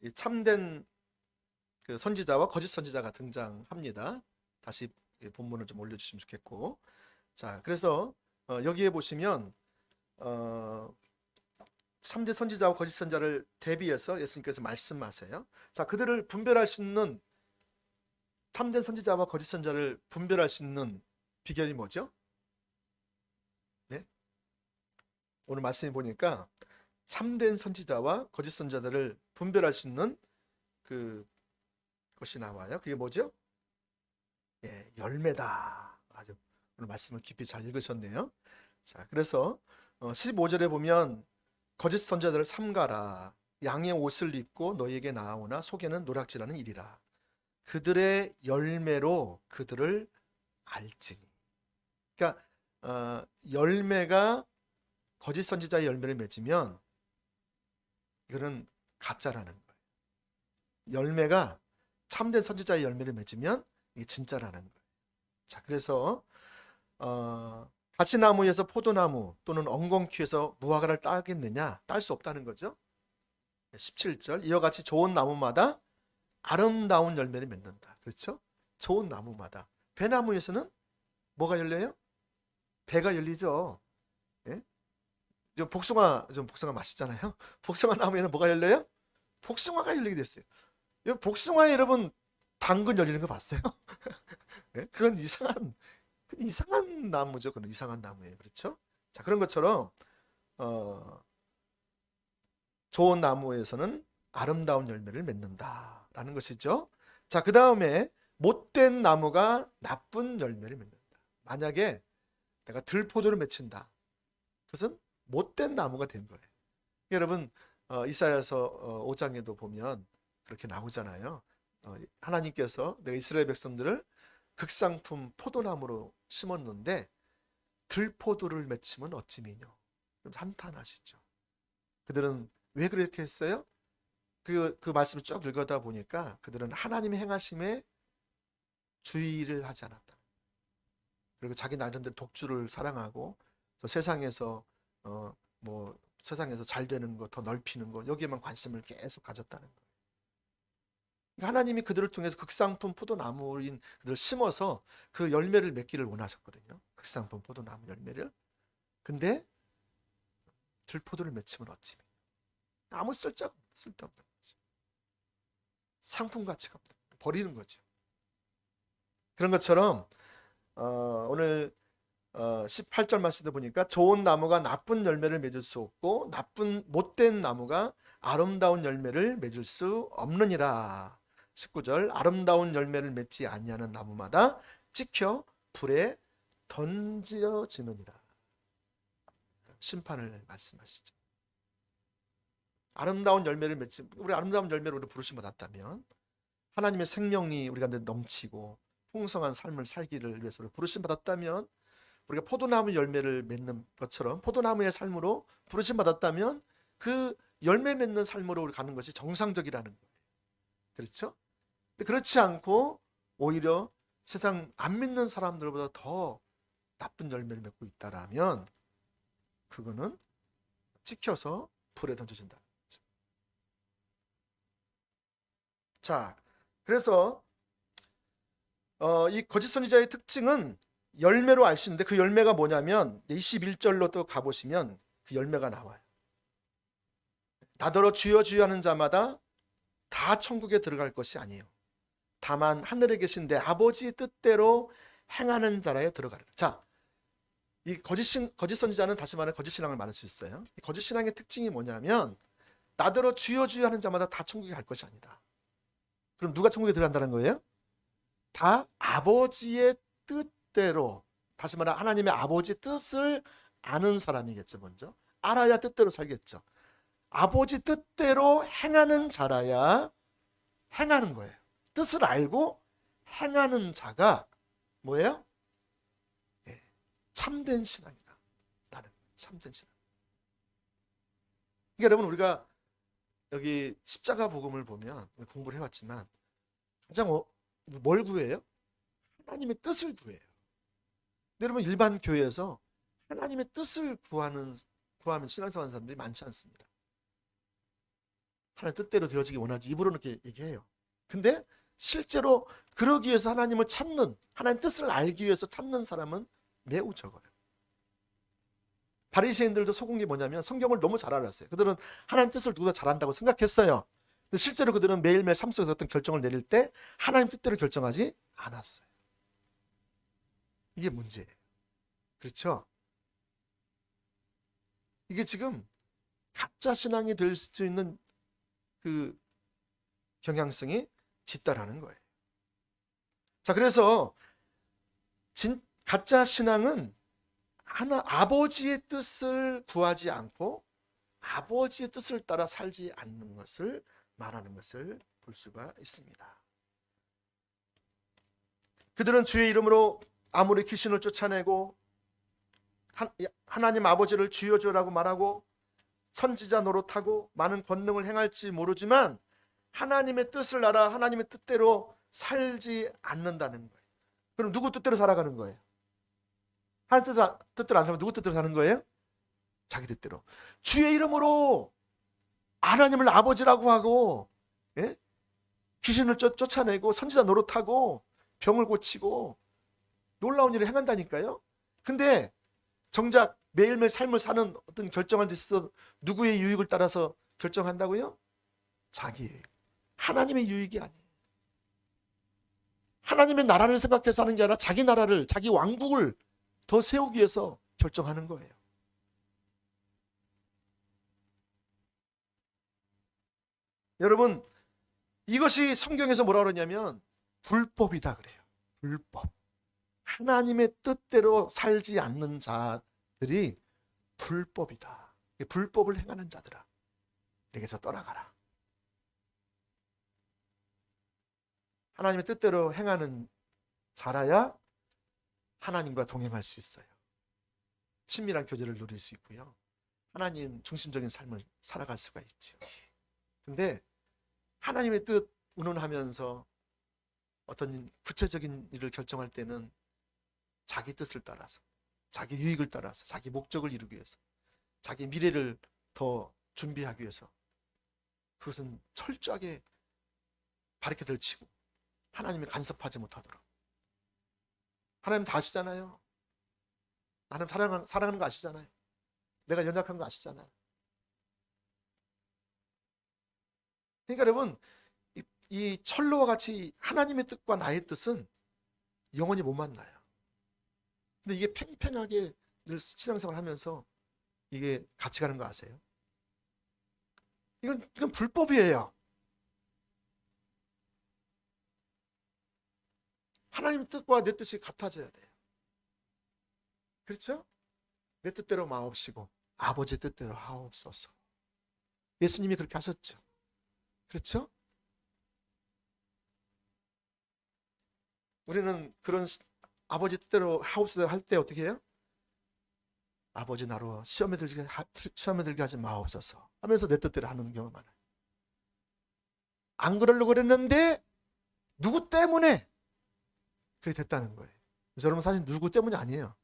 이 참된 그 선지자와 거짓 선지자가 등장합니다. 다시 본문을 좀 올려주시면 좋겠고. 자, 그래서 여기에 보시면 참된 선지자와 거짓 선지자를 대비해서 예수님께서 말씀하세요. 자, 그들을 분별할 수 있는 참된 선지자와 거짓 선지자를 분별할 수 있는 비결이 뭐죠? 네? 오늘 말씀해 보니까 참된 선지자와 거짓 선지자들을 분별할 수 있는 그것이 나와요. 그게 뭐죠? 예, 열매다. 아주 오늘 말씀을 깊이 잘 읽으셨네요. 자, 그래서 15절에 보면 거짓 선지자들을 삼가라. 양의 옷을 입고 너희에게 나아오나 속에는 노략질하는 일이라. 그들의 열매로 그들을 알지니. 그러니까 열매가 거짓 선지자의 열매를 맺으면 이거는 가짜라는 거예요. 열매가 참된 선지자의 열매를 맺으면 이게 진짜라는 거예요. 자, 그래서 가시나무에서 포도나무 또는 엉겅퀴에서 무화과를 따겠느냐? 딸 수 없다는 거죠. 17절 이와 같이 좋은 나무마다 아름다운 열매를 맺는다. 그렇죠? 좋은 나무마다. 배나무에서는 뭐가 열려요? 배가 열리죠. 예? 복숭아 맛있잖아요. 복숭아 나무에는 뭐가 열려요? 복숭아가 열리게 됐어요. 복숭아에 여러분 당근 열리는 거 봤어요? 예? 그건 이상한 나무죠. 그건 이상한 나무예요. 그렇죠? 자, 그런 것처럼 좋은 나무에서는 아름다운 열매를 맺는다라는 것이죠. 자, 그 다음에 못된 나무가 나쁜 열매를 맺는다. 만약에 내가 들포도를 맺힌다. 그것은 못된 나무가 된 거예요. 여러분 이사야서 5장에도 보면 그렇게 나오잖아요. 하나님께서 내가 이스라엘 백성들을 극상품 포도나무로 심었는데 들포도를 맺히면 어찌미뇨. 한탄하시죠. 그들은 왜 그렇게 했어요? 그 말씀을 쭉 읽어다 보니까 그들은 하나님의 행하심에 주의를 하지 않았다. 그리고 자기 나름대로 독주를 사랑하고 세상에서 세상에서 잘 되는 거, 더 넓히는 거, 여기에만 관심을 계속 가졌다는 거예요. 하나님이 그들을 통해서 극상품 포도나무인 그들을 심어서 그 열매를 맺기를 원하셨거든요. 극상품 포도나무 열매를. 근데 들포도를 맺히면 어찌 아무 쓸데없는 거죠. 상품 가치가 없는 거죠. 버리는 거죠. 그런 것처럼 오늘 18절 말씀도 보니까 좋은 나무가 나쁜 열매를 맺을 수 없고 못된 나무가 아름다운 열매를 맺을 수 없느니라. 19절 아름다운 열매를 맺지 아니하는 나무마다 찍혀 불에 던져지느니라. 심판을 말씀하시죠. 아름다운 열매를 맺지, 우리 아름다운 열매로 우리 부르심 받았다면 하나님의 생명이 우리 가운데 넘치고 풍성한 삶을 살기를 위해서 우리 부르심 받았다면 우리가 포도나무 열매를 맺는 것처럼 포도나무의 삶으로 부르심 받았다면 그 열매 맺는 삶으로 우리 가는 것이 정상적이라는 거예요. 그렇죠? 근데 그렇지 않고 오히려 세상 안 믿는 사람들보다 더 나쁜 열매를 맺고 있다라면 그거는 찍혀서 불에 던져진다. 자, 그래서 이 거짓 선지자의 특징은 열매로 알 수 있는데 그 열매가 뭐냐면 21절로 또 가보시면 그 열매가 나와요. 나더러 주여 주여 하는 자마다 다 천국에 들어갈 것이 아니에요. 다만 하늘에 계신 내 아버지의 뜻대로 행하는 자라에 들어가리라. 자, 이 거짓 선지자는 다시 말해 거짓 신앙을 말할 수 있어요. 이 거짓 신앙의 특징이 뭐냐면 나더러 주여 주여 하는 자마다 다 천국에 갈 것이 아니다. 그럼 누가 천국에 들어간다는 거예요? 다 아버지의 뜻대로, 다시 말해 하나님의 아버지 뜻을 아는 사람이겠죠. 먼저 알아야 뜻대로 살겠죠. 아버지 뜻대로 행하는 자라야 행하는 거예요. 뜻을 알고 행하는 자가 뭐예요? 예, 참된 신앙이다 라는, 참된 신앙. 그러니까 여러분, 우리가 여기 십자가 복음을 보면 공부를 해왔지만 가장 뭘 구해요? 하나님의 뜻을 구해요. 근데 여러분, 일반 교회에서 하나님의 뜻을 구하면 신앙생활하는 사람들이 많지 않습니다. 하나님 뜻대로 되어지기 원하지, 입으로는 이렇게 얘기해요. 근데 실제로 그러기 위해서 하나님을 찾는, 하나님 뜻을 알기 위해서 찾는 사람은 매우 적어요. 바리새인들도 속은 게 뭐냐면 성경을 너무 잘 알았어요. 그들은 하나님 뜻을 누구보다 잘한다고 생각했어요. 근데 실제로 그들은 매일매일 삶 속에서 어떤 결정을 내릴 때 하나님 뜻대로 결정하지 않았어요. 이게 문제예요. 그렇죠? 이게 지금 가짜 신앙이 될 수 있는 그 경향성이 짙다라는 거예요. 자, 그래서 가짜 신앙은 아버지의 뜻을 구하지 않고 아버지의 뜻을 따라 살지 않는 것을 말하는 것을 볼 수가 있습니다. 그들은 주의 이름으로 아무리 귀신을 쫓아내고 하나님 아버지를 주여 주라고 말하고 선지자 노릇하고 많은 권능을 행할지 모르지만 하나님의 뜻을 알아 하나님의 뜻대로 살지 않는다는 거예요. 그럼 누구 뜻대로 살아가는 거예요? 하나님 뜻대로 안 살면 누구 뜻대로 사는 거예요? 자기 뜻대로. 주의 이름으로 하나님을 아버지라고 하고, 예? 귀신을 쫓아내고 선지자 노릇하고 병을 고치고 놀라운 일을 행한다니까요. 근데 정작 매일매일 삶을 사는 어떤 결정할 때 있어서 누구의 유익을 따라서 결정한다고요? 자기의, 하나님의 유익이 아니에요. 하나님의 나라를 생각해서 하는 게 아니라 자기 나라를, 자기 왕국을 더 세우기 위해서 결정하는 거예요. 여러분, 이것이 성경에서 뭐라고 그러냐면 불법이다 그래요. 불법. 하나님의 뜻대로 살지 않는 자들이 불법이다. 불법을 행하는 자들아, 내게서 떠나가라. 하나님의 뜻대로 행하는 자라야 하나님과 동행할 수 있어요. 친밀한 교제를 누릴 수 있고요. 하나님 중심적인 삶을 살아갈 수가 있죠. 근데 하나님의 뜻 운운하면서 어떤 구체적인 일을 결정할 때는 자기 뜻을 따라서, 자기 유익을 따라서, 자기 목적을 이루기 위해서, 자기 미래를 더 준비하기 위해서 그것은 철저하게 바르게 들치고 하나님이 간섭하지 못하도록. 하나님 다 아시잖아요. 하나님 사랑하는 거 아시잖아요. 내가 연약한 거 아시잖아요. 그러니까 여러분, 이 철로와 같이 하나님의 뜻과 나의 뜻은 영원히 못 만나요. 근데 이게 팽팽하게 늘 신앙생활 하면서 이게 같이 가는 거 아세요? 이건 불법이에요. 하나님의 뜻과 내 뜻이 같아져야 돼요. 그렇죠? 내 뜻대로 마옵시고 아버지 뜻대로 하옵소서. 예수님이 그렇게 하셨죠. 그렇죠? 우리는 그런 아버지 뜻대로 하옵소서 할 때 어떻게 해요? 아버지 나로 시험에 들게 하지 마옵소서 하면서 내 뜻대로 하는 경우가 많아요. 안 그러려고 그랬는데 누구 때문에 그렇게 됐다는 거예요. 그래서 여러분, 사실 누구 때문이 아니에요.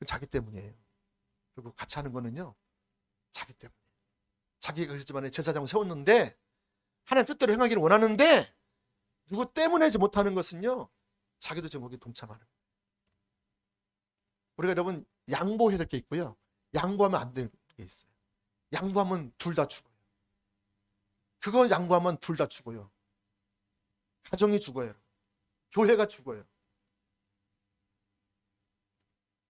자기 때문이에요. 그리고 같이 하는 거는요, 자기 때문에. 자기가 그 집안에 제사장을 세웠는데 하나님 뜻대로 행하기를 원하는데 누구 때문에 하지 못하는 것은요, 자기도 지금 거기 동참하는 거예요. 우리가 여러분 양보해야 될 게 있고요, 양보하면 안 될 게 있어요. 양보하면 둘 다 죽어요. 그거 양보하면 둘 다 죽어요. 가정이 죽어요. 교회가 죽어요.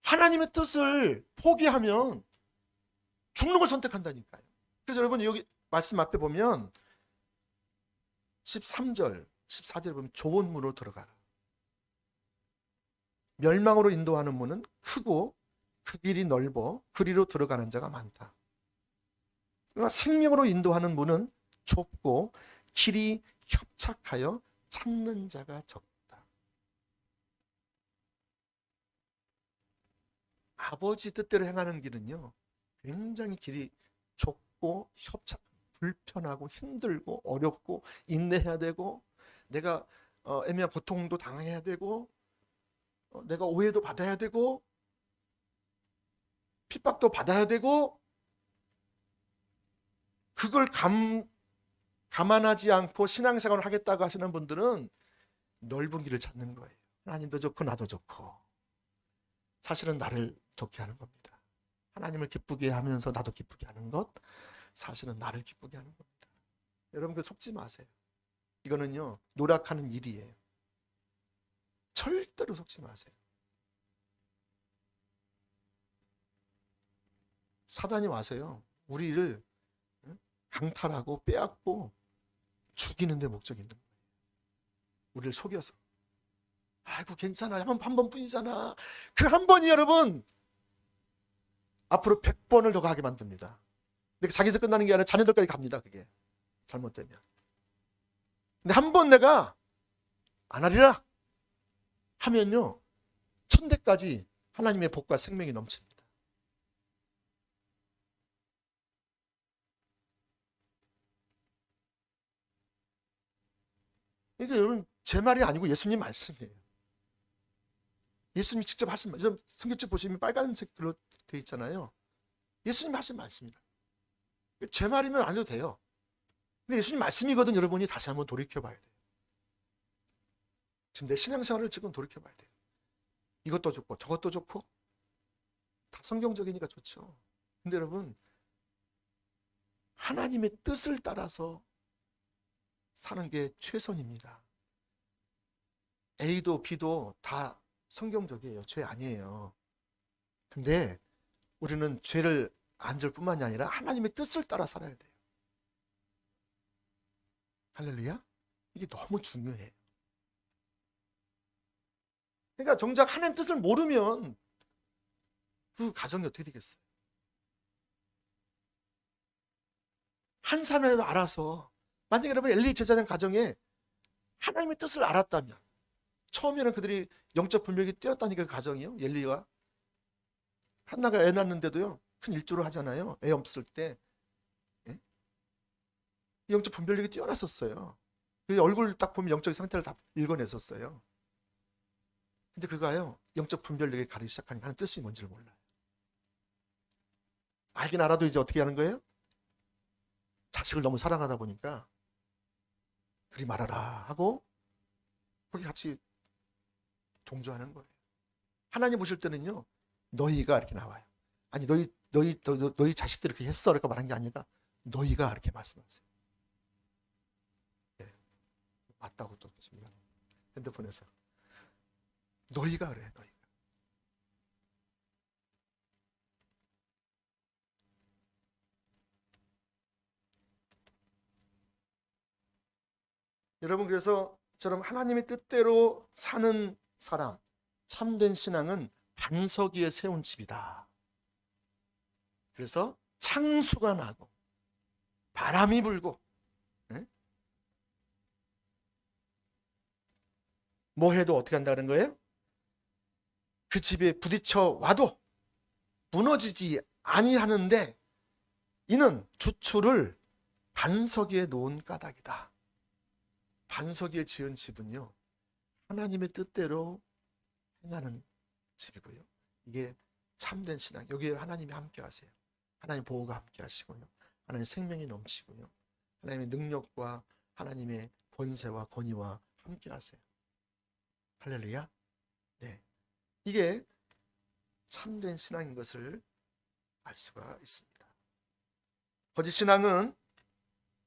하나님의 뜻을 포기하면 죽는 걸 선택한다니까요. 그래서 여러분 여기 말씀 앞에 보면 13절, 14절에 보면 좁은 문으로 들어가라. 멸망으로 인도하는 문은 크고 그 길이 넓어 그리로 들어가는 자가 많다. 그러나 생명으로 인도하는 문은 좁고 길이 협착하여 찾는 자가 적다. 아버지 뜻대로 행하는 길은요, 굉장히 길이 좁고 불편하고 힘들고 어렵고 인내해야 되고, 내가 애매한 고통도 당해야 되고, 내가 오해도 받아야 되고, 핍박도 받아야 되고, 그걸 감안하지 않고 신앙생활을 하겠다고 하시는 분들은 넓은 길을 찾는 거예요. 하나님도 좋고 나도 좋고, 사실은 나를 좋게 하는 겁니다. 하나님을 기쁘게 하면서 나도 기쁘게 하는 것, 사실은 나를 기쁘게 하는 겁니다. 여러분 그 속지 마세요. 이거는요, 노력하는 일이에요. 절대로 속지 마세요. 사단이 와서요, 우리를 강탈하고 빼앗고 죽이는 데 목적이 있는 거예요. 우리를 속여서. 아이고 괜찮아, 한 번뿐이잖아. 그 한 번이 여러분 앞으로 100번을 더 가게 만듭니다. 근데 자기에서 끝나는 게 아니라 자녀들까지 갑니다. 그게 잘못되면. 근데 한 번 내가 안 하리라 하면요, 천대까지 하나님의 복과 생명이 넘칩니다. 이게 여러분 제 말이 아니고 예수님 말씀이에요. 예수님이 직접 하신 말. 성경책 보시면 빨간색으로 되어 있잖아요. 예수님 하신 말씀입니다. 제 말이면 안 해도 돼요. 근데 예수님 말씀이거든. 여러분이 다시 한번 돌이켜봐야 돼요. 지금 내 신앙생활을 지금 돌이켜봐야 돼요. 이것도 좋고 저것도 좋고 다 성경적이니까 좋죠. 근데 여러분, 하나님의 뜻을 따라서 사는 게 최선입니다. A도 B도 다 성경적이에요. 죄 아니에요. 근데 우리는 죄를 안 질 뿐만이 아니라 하나님의 뜻을 따라 살아야 돼요. 할렐루야? 이게 너무 중요해요. 그러니까 정작 하나님 뜻을 모르면 그 가정이 어떻게 되겠어요? 한 사람이라도 알아서, 만약에 여러분 엘리 제사장 가정에 하나님의 뜻을 알았다면, 처음에는 그들이 영적 분별력이 뛰었다니까, 그 가정이요. 엘리가 한나가 애 낳는데도요 큰 일조를 하잖아요. 애 없을 때. 예? 영적 분별력이 뛰어났었어요. 그 얼굴 딱 보면 영적 상태를 다 읽어냈었어요. 근데 그가요, 영적 분별력이 가리기 시작하니까 하는 뜻이 뭔지를 몰라요. 알긴 알아도 이제 어떻게 하는 거예요? 자식을 너무 사랑하다 보니까 그리 말하라 하고 거기 같이 동조하는 거예요. 하나님 보실 때는요, 너희가 이렇게 나와요. 아니 너희 자식들이 그렇게 했어 이렇게 말한 게 아니라 너희가 이렇게 말씀하세요. 네. 맞다고 또 핸드폰에서 너희가 그래. 너희가. 여러분, 그래서 저처럼 하나님의 뜻대로 사는 사람, 참된 신앙은 반석 위에 세운 집이다. 그래서 창수가 나고 바람이 불고, 네? 뭐 해도 어떻게 한다는 거예요? 그 집에 부딪혀 와도 무너지지 아니하는데 이는 주추를 반석 위에 놓은 까닭이다. 반석 위에 지은 집은요, 하나님의 뜻대로 행하는 집이고요. 이게 참된 신앙. 여기에 하나님이 함께 하세요. 하나님 보호가 함께 하시고요. 하나님의 생명이 넘치고요. 하나님의 능력과 하나님의 권세와 권위와 함께 하세요. 할렐루야. 네. 이게 참된 신앙인 것을 알 수가 있습니다. 거짓 신앙은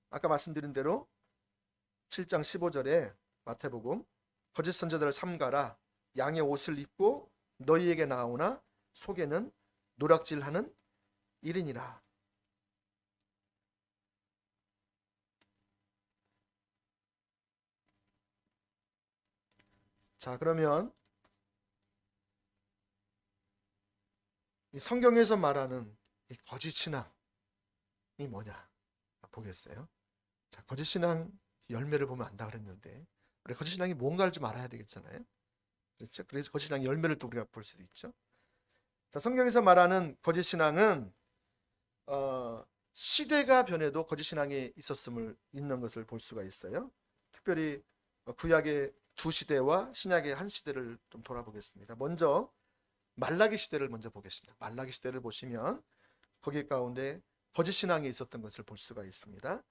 아까 말씀드린 대로 7장 15절에 마태복음, 거짓 선지자들을 삼가라. 양의 옷을 입고 너희에게 나오나 속에는 노략질하는 일이니라. 자, 그러면 이 성경에서 말하는 이 거짓 신앙이 뭐냐 보겠어요. 자, 거짓 신앙 열매를 보면 안다 그랬는데 우리 거짓 신앙이 뭔가를 좀 알아야 되겠잖아요. 그렇죠? 그래서 거짓 신앙의 열매를 또 우리가 볼 수도 있죠. 자, 성경에서 말하는 거짓 신앙은 시대가 변해도 거짓 신앙이 있는 것을 볼 수가 있어요. 특별히 구약의 두 시대와 신약의 한 시대를 좀 돌아보겠습니다. 먼저 말라기 시대를 먼저 보겠습니다. 말라기 시대를 보시면 거기 가운데 거짓 신앙이 있었던 것을 볼 수가 있습니다.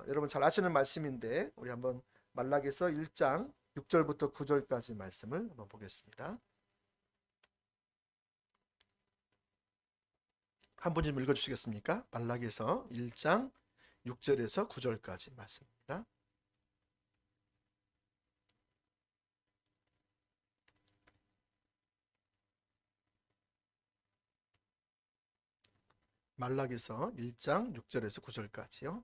여러분 잘 아시는 말씀인데 우리 한번 말라기서 1장 6절부터 9절까지 말씀을 한번 보겠습니다. 한 분 좀 읽어주시겠습니까? 말라기서 1장 6절에서 9절까지 말씀입니다. 말라기서 1장 6절에서 9절까지요.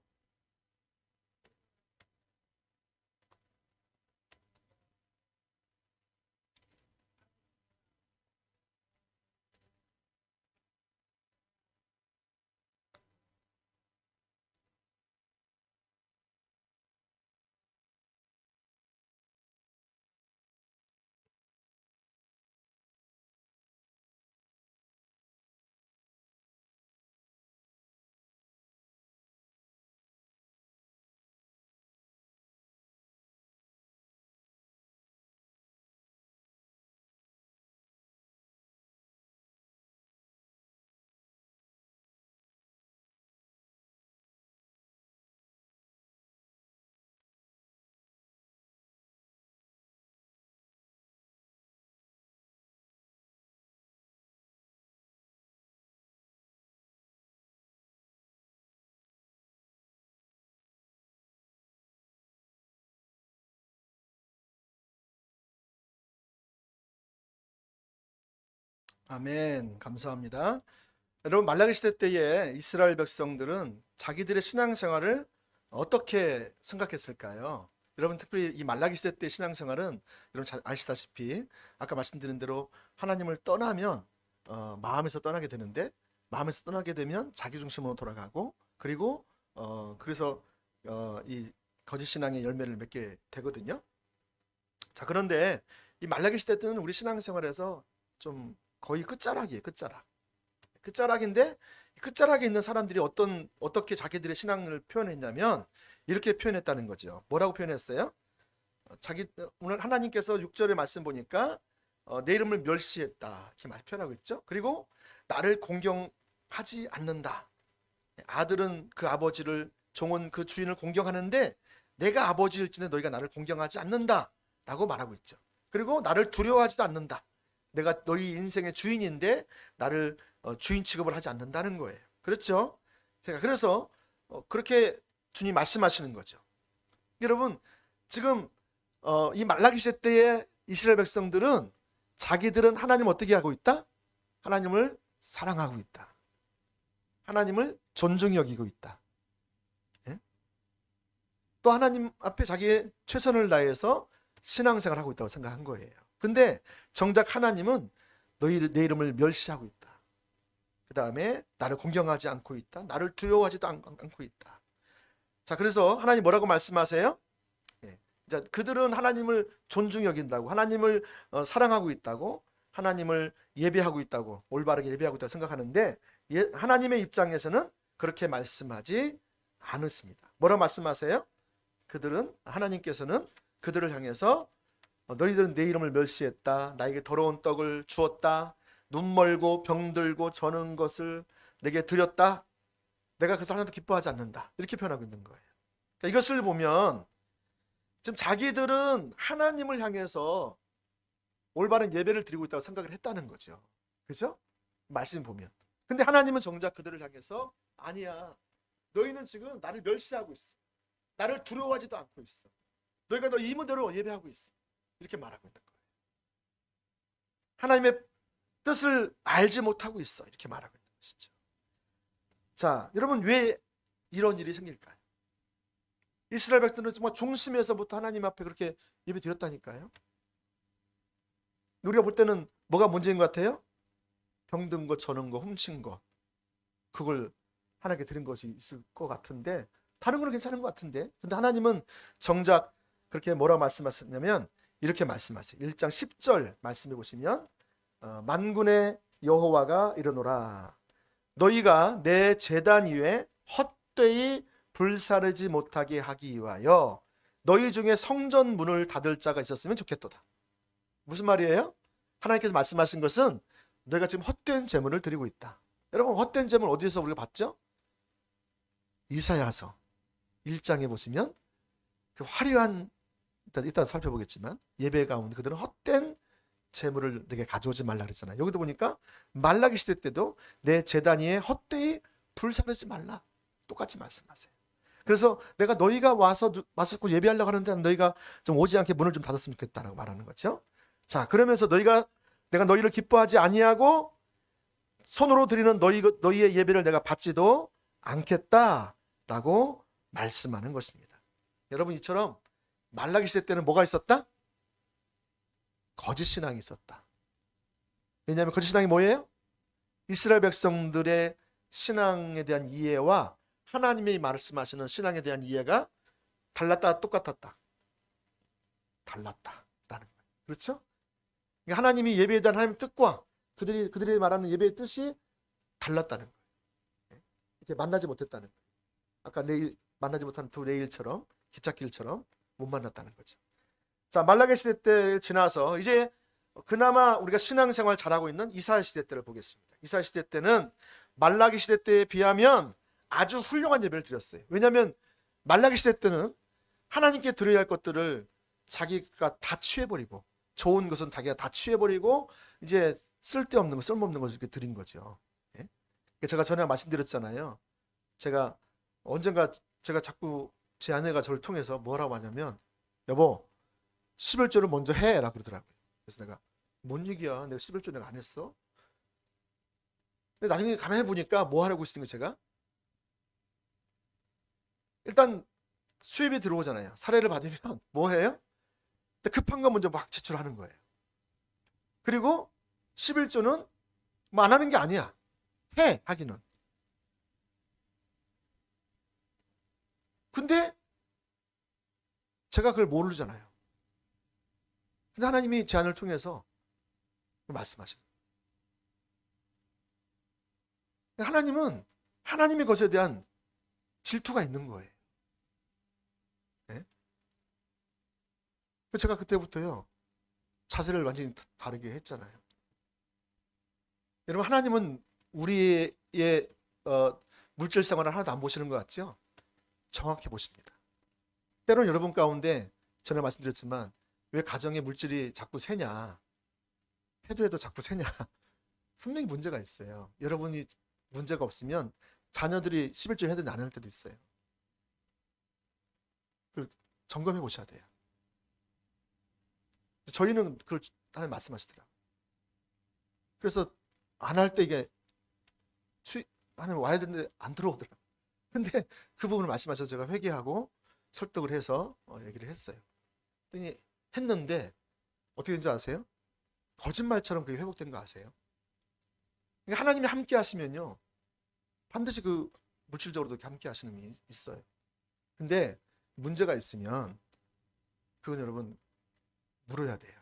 아멘. 감사합니다. 여러분 말라기 시대 때에 이스라엘 백성들은 자기들의 신앙생활을 어떻게 생각했을까요? 여러분 특별히 이 말라기 시대 때 신앙생활은 여러분 잘 아시다시피 아까 말씀드린 대로 하나님을 떠나면 마음에서 떠나게 되는데 마음에서 떠나게 되면 자기 중심으로 돌아가고 그리고 그래서 이 거짓 신앙의 열매를 맺게 되거든요. 자, 그런데 이 말라기 시대 때는 우리 신앙생활에서 좀 거의 끝자락이에요. 끝자락인데 끝자락에 있는 사람들이 어떻게 자기들의 신앙을 표현했냐면 이렇게 표현했다는 거죠. 뭐라고 표현했어요? 오늘 하나님께서 6절의 말씀 보니까 내 이름을 멸시했다 이렇게 표현하고 있죠. 그리고 나를 공경하지 않는다. 아들은 그 아버지를 종은 그 주인을 공경하는데 내가 아버지일지는 너희가 나를 공경하지 않는다 라고 말하고 있죠. 그리고 나를 두려워하지도 않는다. 내가 너희 인생의 주인인데 나를 주인 취급을 하지 않는다는 거예요. 그렇죠? 그래서 그렇게 주님 말씀하시는 거죠. 여러분 지금 이 말라기 시대 때의 이스라엘 백성들은 자기들은 하나님을 어떻게 하고 있다? 하나님을 사랑하고 있다. 하나님을 존중히 여기고 있다. 예? 또 하나님 앞에 자기의 최선을 다해서 신앙생활을 하고 있다고 생각한 거예요. 근데 정작 하나님은 내 이름을 멸시하고 있다. 그 다음에 나를 공경하지 않고 있다. 나를 두려워하지도 않고 있다. 자, 그래서 하나님 뭐라고 말씀하세요? 예. 자, 그들은 하나님을 존중히 여긴다고, 하나님을 사랑하고 있다고, 하나님을 예배하고 있다고, 올바르게 예배하고 있다고 생각하는데 하나님의 입장에서는 그렇게 말씀하지 않습니다. 뭐라고 말씀하세요? 하나님께서는 그들을 향해서 너희들은 내 이름을 멸시했다. 나에게 더러운 떡을 주었다. 눈 멀고 병들고 저는 것을 내게 드렸다. 내가 그것을 하나도 기뻐하지 않는다. 이렇게 표현하고 있는 거예요. 그러니까 이것을 보면 지금 자기들은 하나님을 향해서 올바른 예배를 드리고 있다고 생각을 했다는 거죠. 그죠? 말씀 보면. 근데 하나님은 정작 그들을 향해서 아니야. 너희는 지금 나를 멸시하고 있어. 나를 두려워하지도 않고 있어. 너희가 너 이문대로 예배하고 있어. 이렇게 말하고 있는 거예요. 하나님의 뜻을 알지 못하고 있어. 이렇게 말하고 있는 것이죠. 자, 여러분 왜 이런 일이 생길까요? 이스라엘 백성들은 정말 중심에서부터 하나님 앞에 그렇게 예배 드렸다니까요. 우리가 볼 때는 뭐가 문제인 것 같아요? 병든 거, 저는 거, 훔친 거, 그걸 하나님께 드린 것이 있을 것 같은데, 다른 거는 괜찮은 것 같은데, 근데 하나님은 정작 그렇게 뭐라고 말씀하셨냐면 이렇게 말씀하세요. 1장 10절 말씀해 보시면 만군의 여호와가 이르노라, 너희가 내 제단 위에 헛되이 불사르지 못하게 하기 위하여 너희 중에 성전 문을 닫을 자가 있었으면 좋겠도다. 무슨 말이에요? 하나님께서 말씀하신 것은 너희가 지금 헛된 제물을 드리고 있다. 여러분, 헛된 제물 어디에서 우리가 봤죠? 이사야서 1장에 보시면 그 화려한, 일단 살펴보겠지만 예배 가운데 그들은 헛된 제물을 내게 가져오지 말라 그랬잖아요. 여기도 보니까 말라기 시대 때도 내 제단 위에 헛되이 불사르지 말라, 똑같이 말씀하세요. 그래서 내가 너희가 와서 맞섰고 예배하려고 하는데 너희가 좀 오지 않게 문을 좀 닫았으면 좋겠다라고 말하는 거죠. 자, 그러면서 내가 너희를 기뻐하지 아니하고 손으로 드리는 너희의 예배를 내가 받지도 않겠다라고 말씀하는 것입니다. 여러분, 이처럼 말라기 시대 때는 뭐가 있었다? 거짓 신앙이 있었다. 왜냐하면 거짓 신앙이 뭐예요? 이스라엘 백성들의 신앙에 대한 이해와 하나님이 말씀하시는 신앙에 대한 이해가 달랐다, 똑같았다? 달랐다라는 거예요. 그렇죠? 하나님이 예배에 대한 하나님의 뜻과 그들이 말하는 예배의 뜻이 달랐다는 거예요. 이렇게 만나지 못했다는 거예요. 아까 만나지 못한 두 레일처럼, 기찻길처럼 못 만났다는 거죠. 자, 말라기 시대 때를 지나서 이제 그나마 우리가 신앙생활 잘하고 있는 이사야 시대 때를 보겠습니다. 이사야 시대 때는 말라기 시대 때에 비하면 아주 훌륭한 예배를 드렸어요. 왜냐하면 말라기 시대 때는 하나님께 드려야 할 것들을 자기가 다 취해버리고, 좋은 것은 자기가 다 취해버리고 이제 쓸데없는 거, 쓸모없는 것을 이렇게 드린 거죠. 예? 제가 전에 말씀드렸잖아요. 제가 언젠가 자꾸 제 아내가 저를 통해서 뭐라고 하냐면, 여보 11조를 먼저 해라 그러더라고요. 그래서 내가 뭔 얘기야, 내가 11조 내가 안 했어? 근데 나중에 가만히 보니까 뭐 하라고 했는 거, 제가 일단 수입이 들어오잖아요. 사례를 받으면 뭐 해요? 급한 거 먼저 막 제출하는 거예요. 그리고 11조는 뭐 안 하는 게 아니야. 하기는. 근데 제가 그걸 모르잖아요. 근데 하나님이 제안을 통해서 말씀하시는 거예요. 하나님은 하나님의 것에 대한 질투가 있는 거예요. 네? 제가 그때부터요, 자세를 완전히 다르게 했잖아요. 여러분, 하나님은 우리의 물질 생활을 하나도 안 보시는 것 같죠? 정확히 보십니다. 때로는 여러분 가운데 전에 말씀드렸지만 왜 가정의 물질이 자꾸 새냐, 해도 자꾸 새냐, 분명히 문제가 있어요. 여러분이 문제가 없으면 자녀들이 11조 해도 안 할 때도 있어요. 그걸 점검해 보셔야 돼요. 저희는 그걸 하나님 말씀하시더라고요. 그래서 안 할 때 이게 하나님 와야 되는데 안 들어오더라고요. 근데 그 부분을 말씀하셔서 제가 회개하고 설득을 해서 얘기를 했어요. 그랬더니 했는데 어떻게 된지 아세요? 거짓말처럼 그게 회복된 거 아세요? 그러니까 하나님이 함께 하시면요, 반드시 그 물질적으로도 함께 하시는 분이 있어요. 근데 문제가 있으면 그건 여러분 물어야 돼요.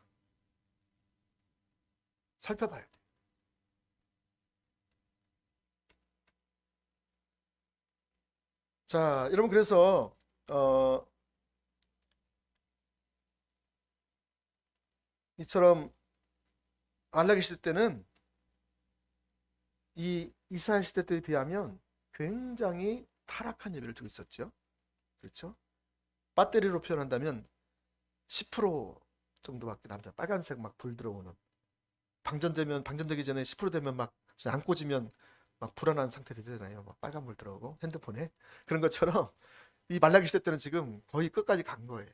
살펴봐야 돼요. 자, 여러분, 그래서 이처럼 말라기 시대 때는 이 이사야 시대 때에 비하면 굉장히 타락한 예배를 드리고 있었죠. 그렇죠? 배터리로 표현한다면 10% 정도밖에 남자, 빨간색 막 불 들어오는, 방전되기 전에 10% 되면 막 안 꽂으면 막 불안한 상태 되잖아요. 막 빨간 불 들어오고 핸드폰에. 그런 것처럼 이 말라기 시대 때는 지금 거의 끝까지 간 거예요.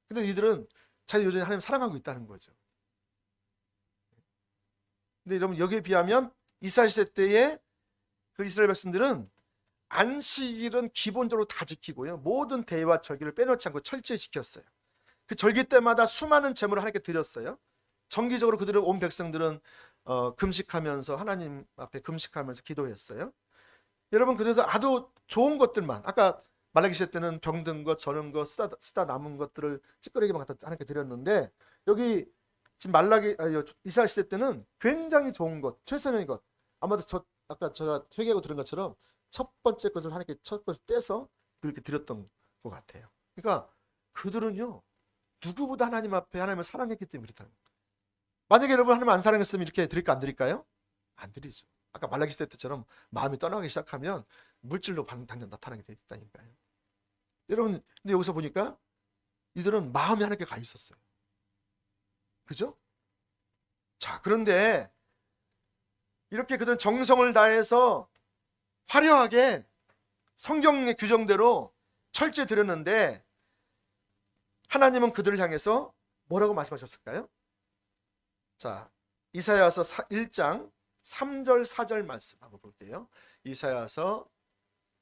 근데 이들은 자기 여전히 하나님 사랑하고 있다는 거죠. 근데 여러분 여기에 비하면 이스라엘 시대 때의 그 이스라엘 백성들은 안식일은 기본적으로 다 지키고요. 모든 대회와 절기를 빼놓지 않고 철저히 지켰어요. 그 절기 때마다 수많은 제물을 하나님께 드렸어요. 정기적으로 그들은 온 백성들은 금식하면서 하나님 앞에 금식하면서 기도했어요. 여러분 그래서 아주 좋은 것들만 아까 말라기 시대 때는 병든 것, 저는 것, 쓰다 남은 것들을 찌끄레기만 갖다 하나님께 드렸는데 여기 지금 이스라엘 시대 때는 굉장히 좋은 것, 최선의 것. 아마도 아까 제가 회개하고 들은 것처럼 첫 번째 것을 하나님께 첫 번째 떼서 그렇게 드렸던 것 같아요. 그러니까 그들은요 누구보다 하나님 앞에 하나님을 사랑했기 때문에 그렇다는 거예요. 만약에 여러분 하나님 안 사랑했으면 이렇게 드릴까 안 드릴까요? 안 드리죠. 아까 말라기 시대 때처럼 마음이 떠나기 시작하면 물질로 당장 나타나게 돼 있다니까요. 여러분 근데 여기서 보니까 이들은 마음이 하나님께 가 있었어요. 그죠? 자, 그런데 이렇게 그들은 정성을 다해서 화려하게 성경의 규정대로 철저히 드렸는데 하나님은 그들을 향해서 뭐라고 말씀하셨을까요? 자, 이사야서 1장 3절 4절 말씀 한번 볼게요. 이사야서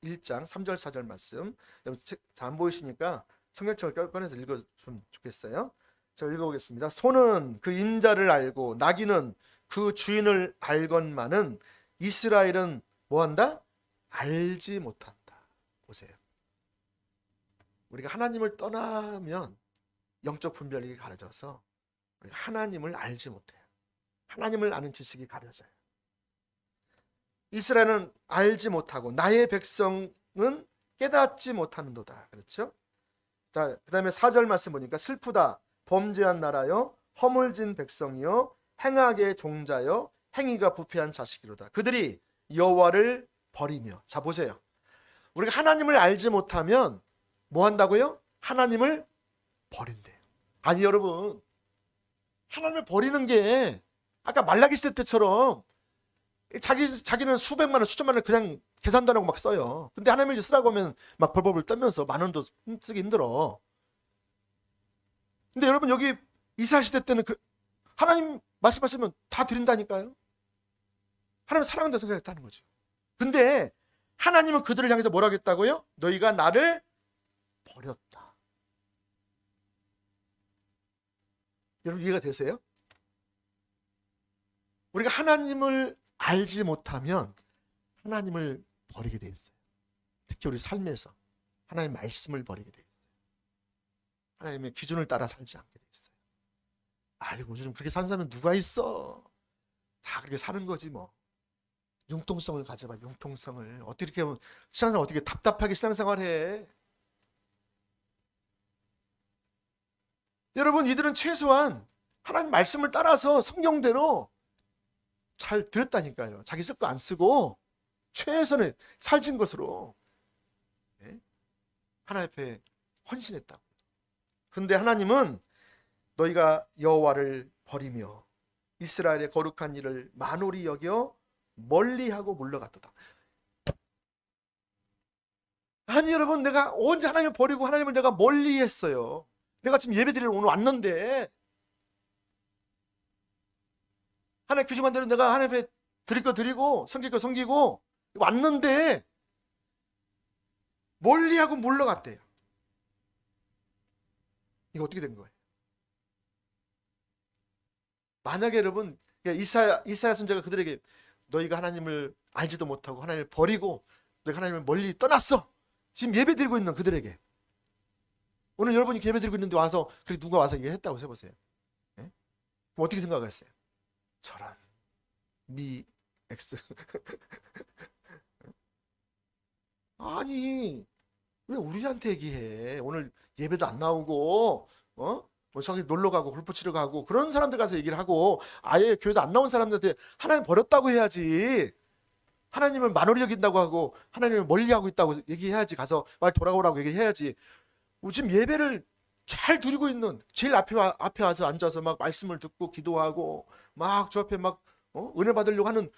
1장 3절 4절 말씀. 여러분 잘 안 보이시니까 성경책을 꺼내서 읽어주면 좋겠어요. 자, 읽어보겠습니다. 소는 그 임자를 알고 나귀는 그 주인을 알건만은 이스라엘은 뭐한다? 알지 못한다. 보세요. 우리가 하나님을 떠나면 영적 분별력이 가려져서 우리가 하나님을 알지 못해요. 하나님을 아는 지식이 가려져요. 이스라엘은 알지 못하고 나의 백성은 깨닫지 못하는도다. 그렇죠? 자, 그 다음에 4절 말씀 보니까 슬프다. 범죄한 나라여 허물진 백성이여 행악의 종자여 행위가 부패한 자식이로다. 그들이 여호와를 버리며. 자, 보세요. 우리가 하나님을 알지 못하면 뭐 한다고요? 하나님을 버린대요. 아니 여러분 하나님을 버리는 게 아까 말라기 시대 때처럼 자기는 수백만 원 수천만 원 그냥 계산도 안 하고 막 써요. 근데 하나님을 쓰라고 하면 막 벌벌벌 떨면서 만 원도 쓰기 힘들어. 근데 여러분 여기 이스라엘 시대 때는 하나님 말씀하시면 다 드린다니까요. 하나님 사랑한다고 생각했다는 거죠. 근데 하나님은 그들을 향해서 뭐라고 했다고요? 너희가 나를 버렸다. 여러분 이해가 되세요? 우리가 하나님을 알지 못하면 하나님을 버리게 돼 있어요. 특히 우리 삶에서 하나님의 말씀을 버리게 돼 있어요. 하나님의 기준을 따라 살지 않게 돼 있어요. 아이고 요즘 그렇게 사는 사람은 누가 있어? 다 그렇게 사는 거지 뭐. 융통성을 가져봐. 융통성을. 어떻게 이렇게 하면 신앙생활 어떻게 답답하게 신앙생활 해? 여러분 이들은 최소한 하나님 말씀을 따라서 성경대로 잘 들었다니까요. 자기 쓸 거 안 쓰고 최선의 살진 것으로 하나님 앞에 헌신했다고. 근데 하나님은 너희가 여호와를 버리며 이스라엘의 거룩한 일을 만홀히 여겨 멀리하고 물러갔도다. 아니 여러분 내가 언제 하나님을 버리고 하나님을 내가 멀리했어요. 내가 지금 예배드리러 오늘 왔는데 하나님 규정한 대로 내가 하나님 앞에 드릴 거 드리고 섬길 거 섬기고 왔는데 멀리하고 물러갔대요. 이거 어떻게 된 거예요? 만약에 여러분 이사야 선지자가 그들에게 너희가 하나님을 알지도 못하고 하나님을 버리고 너희가 하나님을 멀리 떠났어. 지금 예배드리고 있는 그들에게 오늘 여러분이 예배드리고 있는데 와서 그렇게 누가 와서 얘기했다고 해보세요. 네? 그럼 어떻게 생각하겠어요? 저런 미 X 아니 왜 우리한테 얘기해? 오늘 예배도 안 나오고 뭐 저기 놀러 가고 골프 치러 가고 그런 사람들 가서 얘기를 하고 아예 교회도 안 나온 사람들한테 하나님 버렸다고 해야지. 하나님을 만홀히 여긴다고 하고 하나님을 멀리하고 있다고 얘기해야지. 가서 말 돌아오라고 얘기해야지. 지금 예배를 잘 드리고 있는 제일 앞에 와서 앉아서 막 말씀을 듣고 기도하고 막 저 앞에 막 은혜 받으려고 하는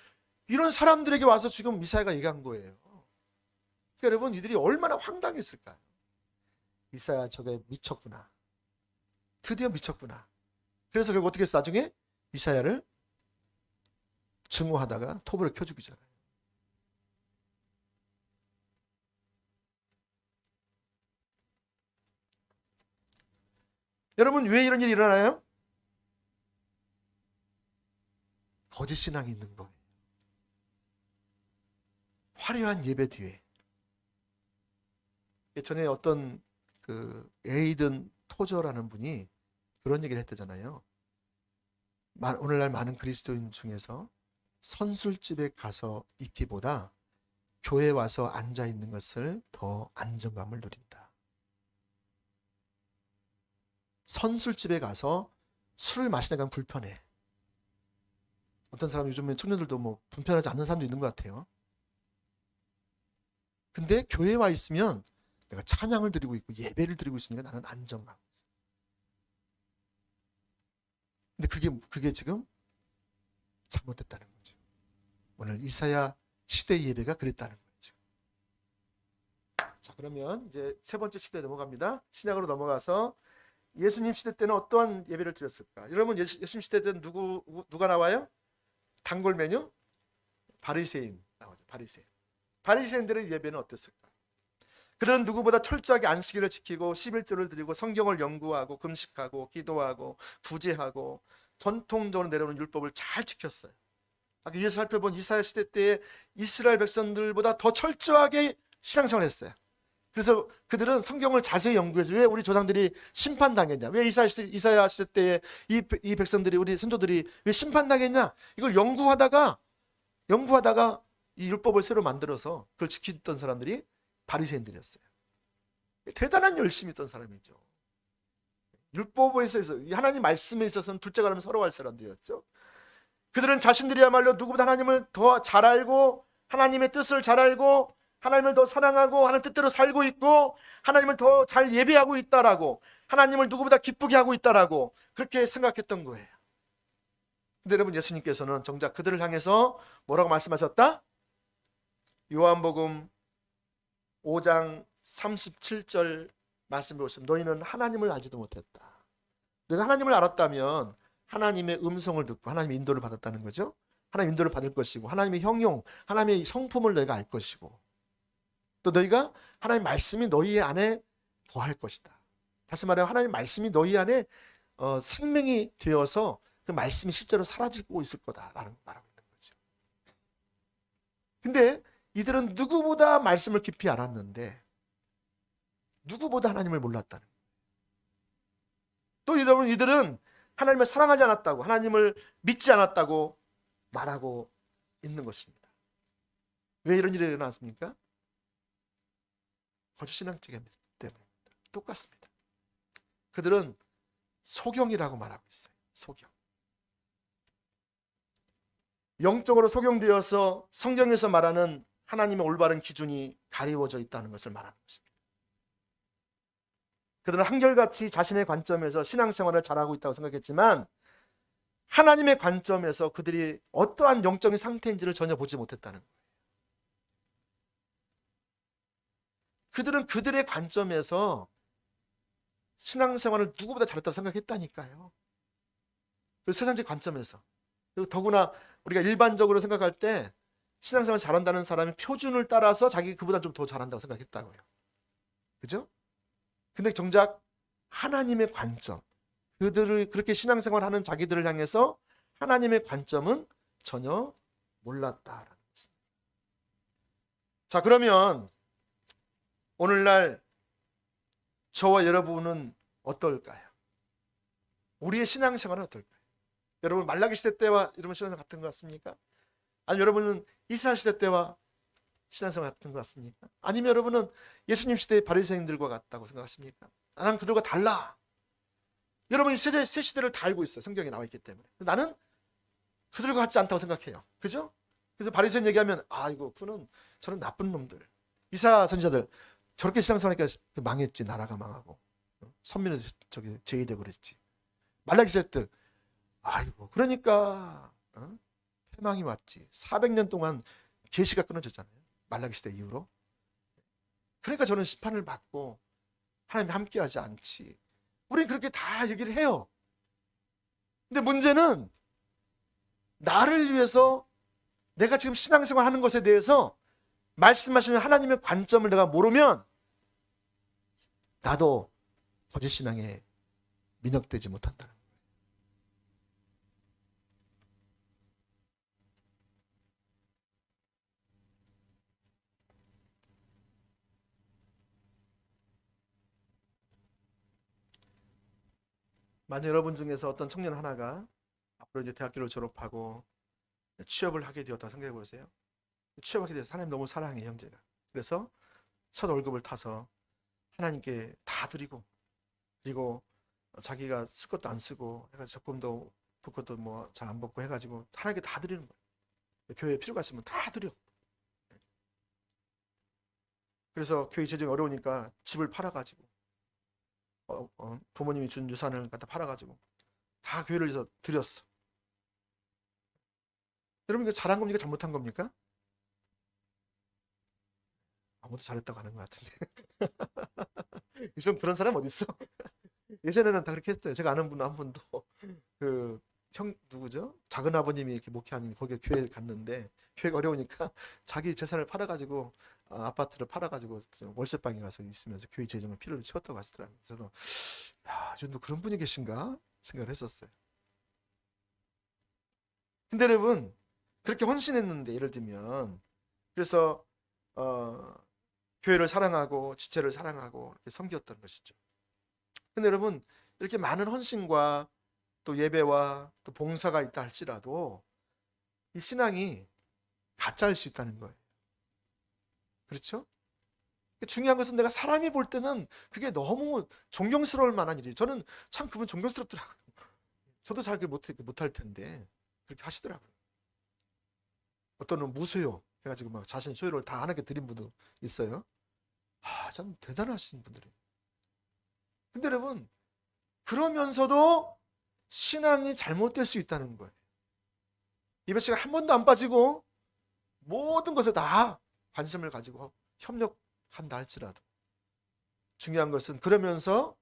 이런 사람들에게 와서 지금 이사야가 얘기한 거예요. 그러니까 여러분 이들이 얼마나 황당했을까요? 이사야 저게 미쳤구나. 드디어 미쳤구나. 그래서 결국 어떻게 했어? 나중에 이사야를 증오하다가 톱으로 켜 죽이잖아요. 여러분, 왜 이런 일이 일어나요? 거짓 신앙이 있는 거예요. 화려한 예배 뒤에. 예전에 어떤 그 에이든 토저라는 분이 그런 얘기를 했대잖아요. 오늘날 많은 그리스도인 중에서 선술집에 가서 있기보다 교회 와서 앉아 있는 것을 더 안정감을 누린다. 선술집에 가서 술을 마시는 건 불편해. 어떤 사람 요즘에 청년들도 뭐 불편하지 않는 사람도 있는 것 같아요. 근데 교회에 와 있으면 내가 찬양을 드리고 있고 예배를 드리고 있으니까 나는 안정감. 근데 그게 지금 잘못됐다는 거죠. 오늘 이사야 시대 예배가 그랬다는 거죠. 자, 그러면 이제 세 번째 시대에 넘어갑니다. 신약으로 넘어가서 예수님 시대 때는 어떠한 예배를 드렸을까? 여러분, 예수님 시대 때는 누가 나와요? 단골 메뉴? 바리새인 나오죠. 바리새인들의 예배는 어땠을까? 그들은 누구보다 철저하게 안식일을 지키고 11조를 드리고 성경을 연구하고 금식하고 기도하고 구제하고 전통적으로 내려오는 율법을 잘 지켰어요. 아까 위에서 살펴본 이사야 시대 때의 이스라엘 백성들보다 더 철저하게 신앙생활을 했어요. 그래서 그들은 성경을 자세히 연구해서 왜 우리 조상들이 심판당했냐, 왜 이사야 시대 때의 이 백성들이, 우리 선조들이 왜 심판당했냐, 이걸 연구하다가 이 율법을 새로 만들어서 그걸 지키던 사람들이 바리새인들이었어요. 대단한 열심이 있던 사람이죠. 율법에 있어서, 하나님 말씀에 있어서는 둘째가 라면 서로 할 사람들이었죠. 그들은 자신들이야말로 누구보다 하나님을 더 잘 알고 하나님의 뜻을 잘 알고 하나님을 더 사랑하고 하는 뜻대로 살고 있고 하나님을 더 잘 예배하고 있다라고, 하나님을 누구보다 기쁘게 하고 있다라고 그렇게 생각했던 거예요. 근데 여러분, 예수님께서는 정작 그들을 향해서 뭐라고 말씀하셨다? 요한복음 5장 37절 말씀을 보시면, 너희는 하나님을 알지도 못했다. 너희가 하나님을 알았다면 하나님의 음성을 듣고 하나님의 인도를 받았다는 거죠. 하나님의 인도를 받을 것이고 하나님의 형용, 하나님의 성품을 너희가 알 것이고 또 너희가 하나님의 말씀이 너희 안에 거할 것이다. 다시 말해 하나님의 말씀이 너희 안에 생명이 되어서 그 말씀이 실제로 사라지고 있을 거다라는 걸 말하고 있는 거죠. 근데 이들은 누구보다 말씀을 깊이 알았는데 누구보다 하나님을 몰랐다는 거예요. 또 여러분, 이들은 하나님을 사랑하지 않았다고, 하나님을 믿지 않았다고 말하고 있는 것입니다. 왜 이런 일이 일어났습니까? 거짓신앙 때문입니다. 똑같습니다. 그들은 소경이라고 말하고 있어요. 소경. 영적으로 소경되어서 성경에서 말하는 하나님의 올바른 기준이 가리워져 있다는 것을 말하는 것입니다. 그들은 한결같이 자신의 관점에서 신앙생활을 잘하고 있다고 생각했지만 하나님의 관점에서 그들이 어떠한 영적인 상태인지를 전혀 보지 못했다는 거예요. 그들은 그들의 관점에서 신앙생활을 누구보다 잘했다고 생각했다니까요. 그 세상적 관점에서. 그리고 더구나 우리가 일반적으로 생각할 때 신앙생활 잘한다는 사람이 표준을 따라서 자기 그보다 좀 더 잘한다고 생각했다고요. 그죠? 근데 정작 하나님의 관점, 그들을 그렇게 신앙생활하는 자기들을 향해서 하나님의 관점은 전혀 몰랐다라는 것입니다. 자, 그러면 오늘날 저와 여러분은 어떨까요? 우리의 신앙생활은 어떨까요? 여러분, 말라기 시대 때와 여러분 신앙생활 같은 것 같습니까? 아니면 여러분은 이스라엘 시대 때와 신앙생활 같은 것 같습니까? 아니면 여러분은 예수님 시대의 바리새인들과 같다고 생각하십니까? 나는 그들과 달라. 여러분, 이 세 시대를 다 알고 있어요. 성경에 나와 있기 때문에. 나는 그들과 같지 않다고 생각해요. 그죠? 그래서 바리새인 얘기하면 아이고, 저는 나쁜 놈들. 이사 선지자들 저렇게 신앙생활하니까 망했지. 나라가 망하고 선민에서 저기 제의되고 그랬지. 말라기 시대 때 아이고, 그러니까 패망이 왔지. 400년 동안 계시가 끊어졌잖아요. 말라기 시대 이후로. 그러니까 저는 심판을 받고 하나님이 함께하지 않지. 우리는 그렇게 다 얘기를 해요. 근데 문제는 나를 위해서 내가 지금 신앙생활 하는 것에 대해서 말씀하시는 하나님의 관점을 내가 모르면 나도 거짓 신앙에 민역되지 못한다는 거예요. 만약 여러분 중에서 어떤 청년 하나가 앞으로 이제 대학교를 졸업하고 취업을 하게 되었다 생각해 보세요. 취업하게 돼서 하나님 너무 사랑해, 형제가. 그래서 첫 월급을 타서 하나님께 다 드리고, 그리고 자기가 쓸 것도 안 쓰고 해가지고 적금도 볼 것도 뭐 잘 안 받고 해가지고 하나님께 다 드리는 거예요. 교회에 필요가 있으면 다 드려. 그래서 교회 재정이 어려우니까 집을 팔아가지고 부모님이 준 유산을 갖다 팔아가지고 다 교회를 위해서 드렸어. 여러분, 이거 잘한 겁니까? 잘못한 겁니까? 아무도 잘했다고 하는 것 같은데. 요즘 그런 사람 어디 있어? 예전에는 다 그렇게 했어요. 제가 아는 분 한 분도 그 형 누구죠? 작은 아버님이 이렇게 목회하는 거기 교회 갔는데 교회가 어려우니까 자기 재산을 팔아가지고 아파트를 팔아가지고 월세방에 가서 있으면서 교회 재정을 필요로 채웠다고 하시더라고요. 저도 야, 요즘도 그런 분이 계신가 생각을 했었어요. 근데 여러분, 그렇게 헌신했는데 예를 들면 그래서 교회를 사랑하고 지체를 사랑하고 이렇게 섬겼던 것이죠. 근데 여러분, 이렇게 많은 헌신과 또 예배와 또 봉사가 있다 할지라도 이 신앙이 가짜일 수 있다는 거예요. 그렇죠? 중요한 것은 내가 사람이 볼 때는 그게 너무 존경스러울 만한 일이에요. 저는 참 그분 존경스럽더라고요. 저도 잘 못할 텐데 그렇게 하시더라고요. 어떤 분 무소유 해가지고 막 자신 소유를 다 하나님께 드린 분도 있어요. 참 대단하신 분들이에요. 근데 여러분, 그러면서도 신앙이 잘못될 수 있다는 거예요. 예배시간 한 번도 안 빠지고 모든 것에 다 관심을 가지고 협력한다 할지라도 중요한 것은 그러면서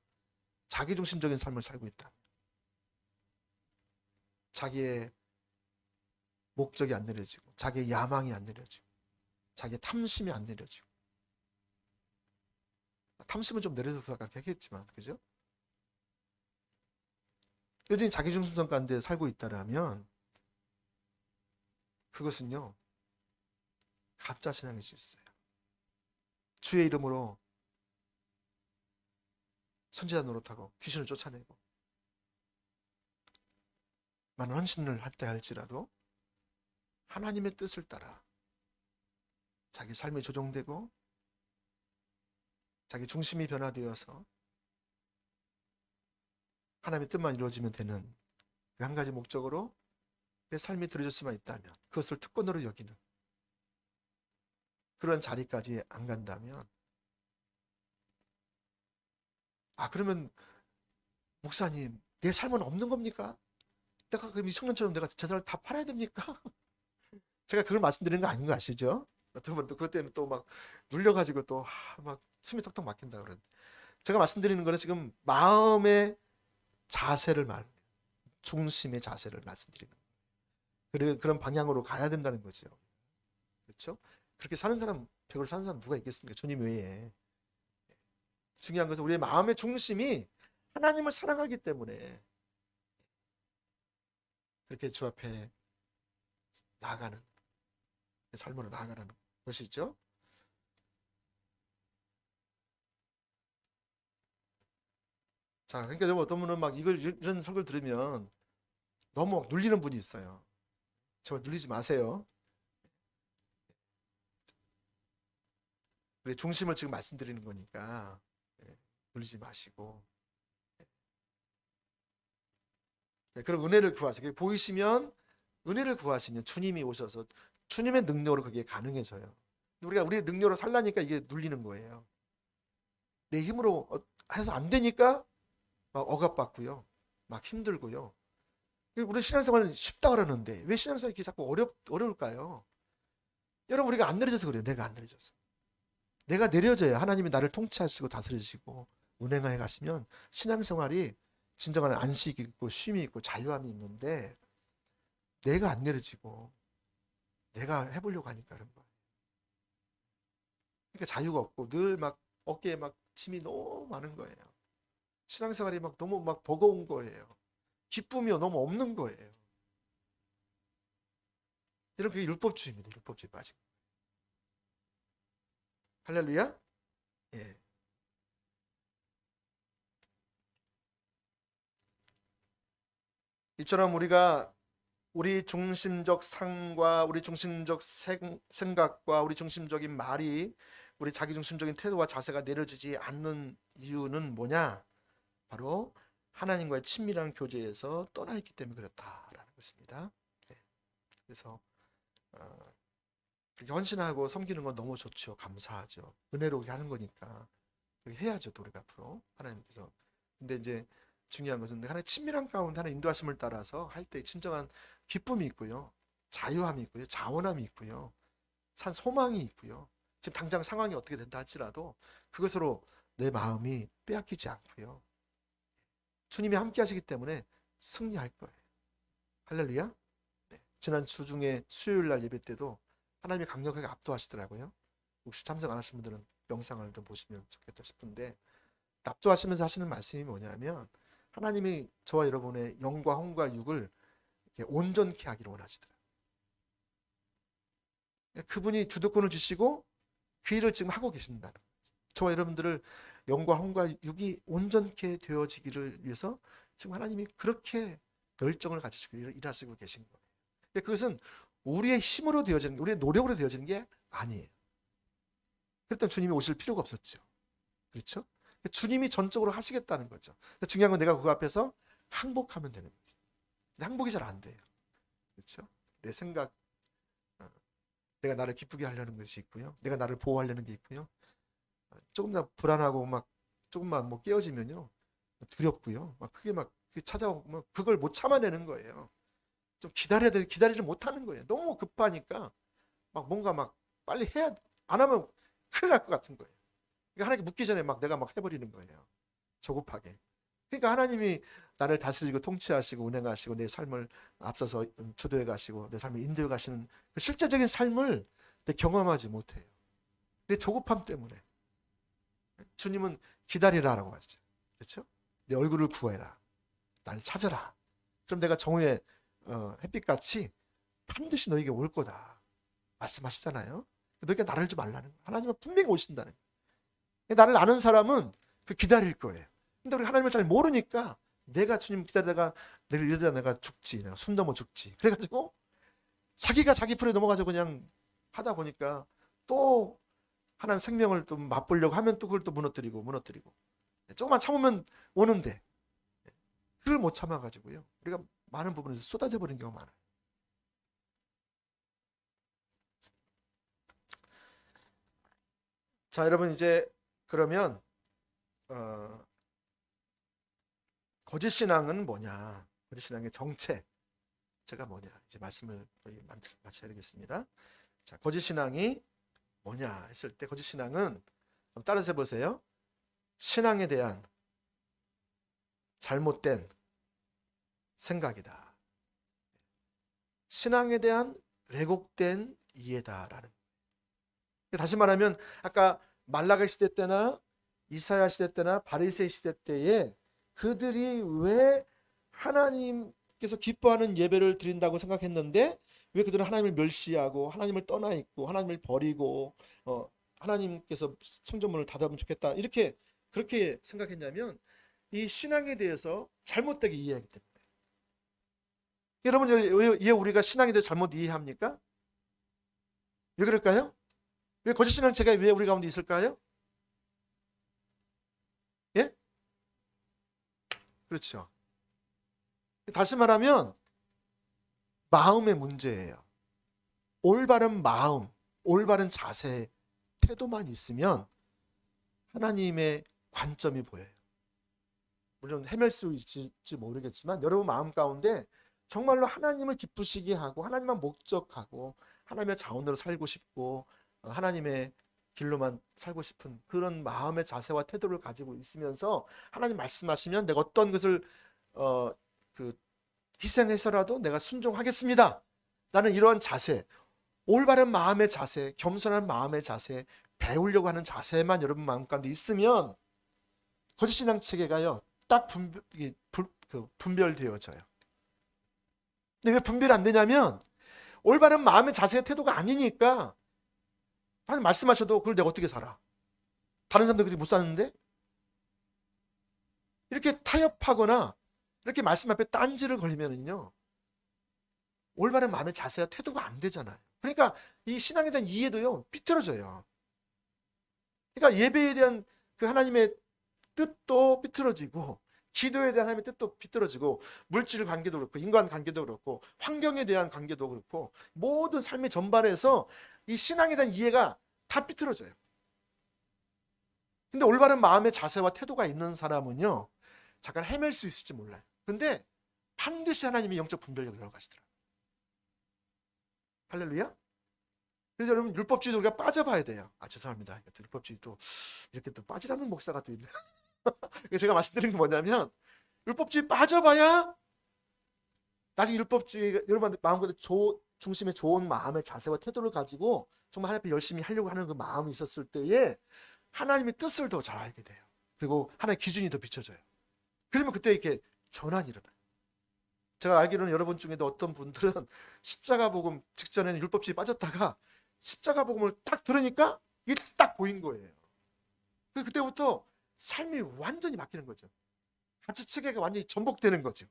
자기중심적인 삶을 살고 있다. 자기의 목적이 안 내려지고 자기의 야망이 안 내려지고 자기의 탐심이 안 내려지고, 탐심은 좀 내려져서 그렇게 하겠지만, 그죠? 여전히 자기중심성 가운데 살고 있다라면 그것은요 가짜 신앙일 수 있어요. 주의 이름으로 선지자 노릇하고 귀신을 쫓아내고 많은 헌신을 할 때 할지라도 하나님의 뜻을 따라 자기 삶이 조정되고 자기 중심이 변화되어서 하나님의 뜻만 이루어지면 되는 그 한 가지 목적으로 내 삶이 들어질 수만 있다면, 그것을 특권으로 여기는 그런 자리까지 안 간다면, 그러면 목사님, 내 삶은 없는 겁니까? 내가 그럼 이 청년처럼 내가 재산을 다 팔아야 됩니까? 제가 그걸 말씀드리는 거 아닌 거 아시죠? 어떻게 보면 또 그것 때문에 또 막 눌려가지고 또 막 숨이 턱턱 막힌다 그러는데, 제가 말씀드리는 거는 지금 마음의 자세를 중심의 자세를 말씀드리는 거예요. 그런 방향으로 가야 된다는 거죠. 그렇죠? 그렇게 사는 사람, 벽을 사는 사람 누가 있겠습니까? 주님 외에. 중요한 것은 우리의 마음의 중심이 하나님을 사랑하기 때문에 그렇게 주 앞에 나아가는 삶으로 나아가는 것이죠. 자, 그러니까 여러분, 어떤 분은 막 이런 설교를 들으면 너무 막 눌리는 분이 있어요. 정말 눌리지 마세요. 우리 중심을 지금 말씀드리는 거니까 눌리지 마시고 그런 은혜를 구하세요. 보이시면 은혜를 구하시면 주님이 오셔서 주님의 능력으로 그게 가능해져요. 우리가 우리의 능력으로 살라니까 이게 눌리는 거예요. 내 힘으로 해서 안 되니까 막 억압받고요, 막 힘들고요. 우리 신앙생활은 쉽다 그러는데 왜 신앙생활이 이렇게 자꾸 어려울까요? 여러분, 우리가 안 내려져서 그래요. 내가 안 내려져서. 내가 내려져야 하나님이 나를 통치하시고 다스리시고 운행하여 가시면 신앙생활이 진정한 안식이 있고 쉼이 있고 자유함이 있는데, 내가 안 내려지고 내가 해보려고 하니까 그런 거예요. 그러니까 자유가 없고 늘 막 어깨에 막 짐이 너무 많은 거예요. 신앙생활이 막 너무 막 버거운 거예요. 기쁨이 너무 없는 거예요. 이런 게 율법주의입니다. 율법주의 빠진 거. 할렐루야. 예. 이처럼 우리가 우리 중심적 삶과 우리 중심적 생각과 우리 중심적인 말이 우리 자기 중심적인 태도와 자세가 내려지지 않는 이유는 뭐냐? 바로 하나님과의 친밀한 교제에서 떠나 있기 때문에 그렇다라는 것입니다. 네. 그래서 그렇게 헌신하고 섬기는 건 너무 좋죠. 감사하죠. 은혜롭게 하는 거니까 그렇게 해야죠. 또 우리가 앞으로 하나님께서. 근데 이제 중요한 것은 하나님의 친밀한 가운데 하나님 인도하심을 따라서 할 때 진정한 기쁨이 있고요, 자유함이 있고요, 자원함이 있고요, 산 소망이 있고요. 지금 당장 상황이 어떻게 된다 할지라도 그것으로 내 마음이 빼앗기지 않고요. 주님이 함께 하시기 때문에 승리할 거예요. 할렐루야. 네. 지난 주 중에 수요일 날 예배 때도 하나님이 강력하게 압도하시더라고요. 혹시 참석 안 하신 분들은 영상을 좀 보시면 좋겠다 싶은데, 압도하시면서 하시는 말씀이 뭐냐면 하나님이 저와 여러분의 영과 혼과 육을 온전케 하기를 원하시더라고요. 그분이 주도권을 주시고 그 일을 지금 하고 계신다는 거죠. 저와 여러분들을 영과 혼과 육이 온전케 되어지기를 위해서 지금 하나님이 그렇게 열정을 가지시고 일하시고 계신 거예요. 그것은 우리의 힘으로 되어지는, 우리의 노력으로 되어지는 게 아니에요. 그랬더니 주님이 오실 필요가 없었죠. 그렇죠? 주님이 전적으로 하시겠다는 거죠. 중요한 건 내가 그 앞에서 항복하면 되는 거죠. 근데 항복이 잘 안 돼요. 그렇죠? 내 생각, 내가 나를 기쁘게 하려는 것이 있고요, 내가 나를 보호하려는 게 있고요, 조금 더 불안하고 막 조금만 뭐 깨어지면요 두렵고요, 막 크게 막 찾아오고 막 그걸 못 참아내는 거예요. 좀 기다려야 돼, 기다리지 못하는 거예요. 너무 급하니까 막 뭔가 막 빨리 해야, 안 하면 큰일 날 것 같은 거예요. 그러니까 하나님께 묻기 전에 막 내가 막 해버리는 거예요. 조급하게. 그러니까 하나님이 나를 다스리고 통치하시고 운행하시고 내 삶을 앞서서 주도해 가시고 내 삶을 인도해 가시는 그 실제적인 삶을 경험하지 못해요. 내 조급함 때문에. 주님은 기다리라라고 하시죠. 그렇죠? 내 얼굴을 구해라. 나를 찾아라. 그럼 내가 정오의 햇빛같이 반드시 너에게 올 거다 말씀하시잖아요. 너희가 나를 좀 알라는 거예요. 하나님은 분명히 오신다는 거예요. 나를 아는 사람은 그 기다릴 거예요. 근데 우리 하나님을 잘 모르니까 내가 주님 기다리다가 내가 이러다 내가 죽지, 내가 숨 넘어 죽지, 그래가지고 자기가 자기 풀에 넘어가서 그냥 하다 보니까 또 하나님 생명을 또 맛보려고 하면 또 그걸 또 무너뜨리고 조금만 참으면 오는데 그걸 못 참아가지고요 우리가 많은 부분에서 쏟아져 버리는 경우가 많아요. 자, 여러분, 이제 그러면 거짓 신앙은 뭐냐? 거짓 신앙의 정체가 뭐냐? 이제 말씀을 거의 마쳐야 되겠습니다. 자, 거짓 신앙이 뭐냐 했을 때, 거짓 신앙은 따라서 해보세요. 신앙에 대한 잘못된 생각이다. 신앙에 대한 왜곡된 이해다라는. 다시 말하면 아까 말라기 시대 때나 이사야 시대 때나 바리새인 시대 때에 그들이 왜 하나님께서 기뻐하는 예배를 드린다고 생각했는데 왜 그들은 하나님을 멸시하고 하나님을 떠나 있고 하나님을 버리고 하나님께서 성전문을 닫아보면 좋겠다 이렇게 그렇게 생각했냐면 이 신앙에 대해서 잘못되게 이해하기 때문에. 여러분, 왜 우리가 신앙에 대해서 잘못 이해합니까? 왜 그럴까요? 왜 거짓 신앙체가 왜 우리 가운데 있을까요? 예? 그렇죠. 다시 말하면 마음의 문제예요. 올바른 마음, 올바른 자세, 태도만 있으면 하나님의 관점이 보여요. 물론 헤맬 수 있을지 모르겠지만 여러분 마음 가운데 정말로 하나님을 기쁘시게 하고 하나님만 목적하고 하나님의 자원으로 살고 싶고 하나님의 길로만 살고 싶은 그런 마음의 자세와 태도를 가지고 있으면서 하나님 말씀하시면 내가 어떤 것을 희생해서라도 내가 순종하겠습니다 라는 이러한 자세, 올바른 마음의 자세, 겸손한 마음의 자세, 배우려고 하는 자세만 여러분 마음 가운데 있으면 거짓 신앙 체계가요 딱 분별되어져요. 근데 왜 분별이 안 되냐면 올바른 마음의 자세의 태도가 아니니까 하나님 말씀하셔도 그걸 내가 어떻게 살아? 다른 사람들 그렇게 못 사는데? 이렇게 타협하거나 이렇게 말씀 앞에 딴지를 걸리면은요 올바른 마음의 자세와 태도가 안 되잖아요. 그러니까 이 신앙에 대한 이해도요 삐뚤어져요. 그러니까 예배에 대한 그 하나님의 뜻도 삐뚤어지고 기도에 대한 하나님의 뜻도 삐뚤어지고 물질 관계도 그렇고 인간 관계도 그렇고 환경에 대한 관계도 그렇고 모든 삶의 전반에서 이 신앙에 대한 이해가 다 삐뚤어져요. 근데 올바른 마음의 자세와 태도가 있는 사람은요 잠깐 헤맬 수 있을지 몰라요. 근데 반드시 하나님이 영적 분별력을 들어가시더라고요. 할렐루야. 그래서 여러분 율법주의도 우리가 빠져봐야 돼요. 죄송합니다. 율법주의 또 이렇게 또 빠지라는 목사가 또 있네. 제가 말씀드린 게 뭐냐면 율법주의 빠져봐야 나중에 율법주의가 여러분한테 마음껏 중심에 좋은 마음의 자세와 태도를 가지고 정말 하나님 앞에 열심히 하려고 하는 그 마음이 있었을 때에 하나님의 뜻을 더 잘 알게 돼요. 그리고 하나님의 기준이 더 비춰져요. 그러면 그때 이렇게 전환이 일어나요. 제가 알기로는 여러분 중에도 어떤 분들은 십자가 복음 직전에는 율법주의 빠졌다가 십자가 복음을 딱 들으니까 이게 딱 보인 거예요. 그때부터 삶이 완전히 바뀌는 거죠. 가치 체계가 완전히 전복되는 거죠.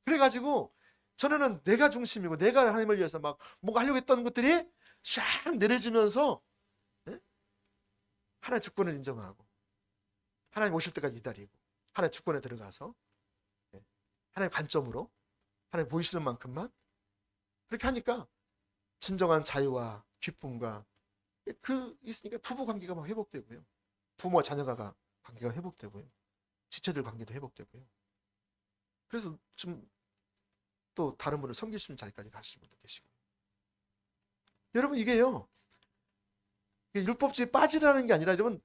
그래가지고 전에는 내가 중심이고 내가 하나님을 위해서 막 뭔가 하려고 했던 것들이 샥 내려지면서 하나님의 주권을 인정하고 하나님 오실 때까지 기다리고 하나님의 주권에 들어가서 하나님의 관점으로 하나님 보이시는 만큼만 그렇게 하니까 진정한 자유와 기쁨과 있으니까 부부 관계가 막 회복되고요. 부모와 자녀가 관계가 회복되고요. 지체들 관계도 회복되고요. 그래서 좀 또 다른 분을 섬길 수 있는 자리까지 가시는 분도 계시고. 여러분 이게요. 율법주의에 빠지라는 게 아니라 여러분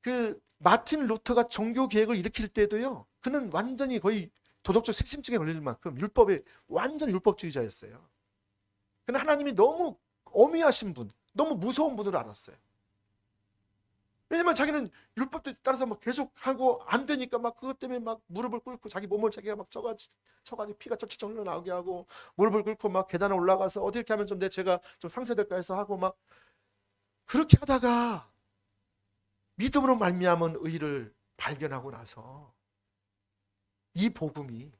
그 마틴 루터가 종교 개혁을 일으킬 때도요. 그는 완전히 거의 도덕적 색심증에 걸릴 만큼 완전 율법주의자였어요. 그러나 하나님이 너무 어미하신 분, 너무 무서운 분을 알았어요. 왜냐면 자기는 율법에 따라서 막 계속 하고 안 되니까 막 그것 때문에 막 무릎을 꿇고 자기 몸을 자기가 막 쳐가지고 피가 쩔쩔 흘러나오게 하고 무릎을 꿇고 막 계단에 올라가서 어디 이렇게 하면 좀 내 죄가 좀 상쇄될까 해서 하고 막 그렇게 하다가 믿음으로 말미암은 의를 발견하고 나서 이 복음이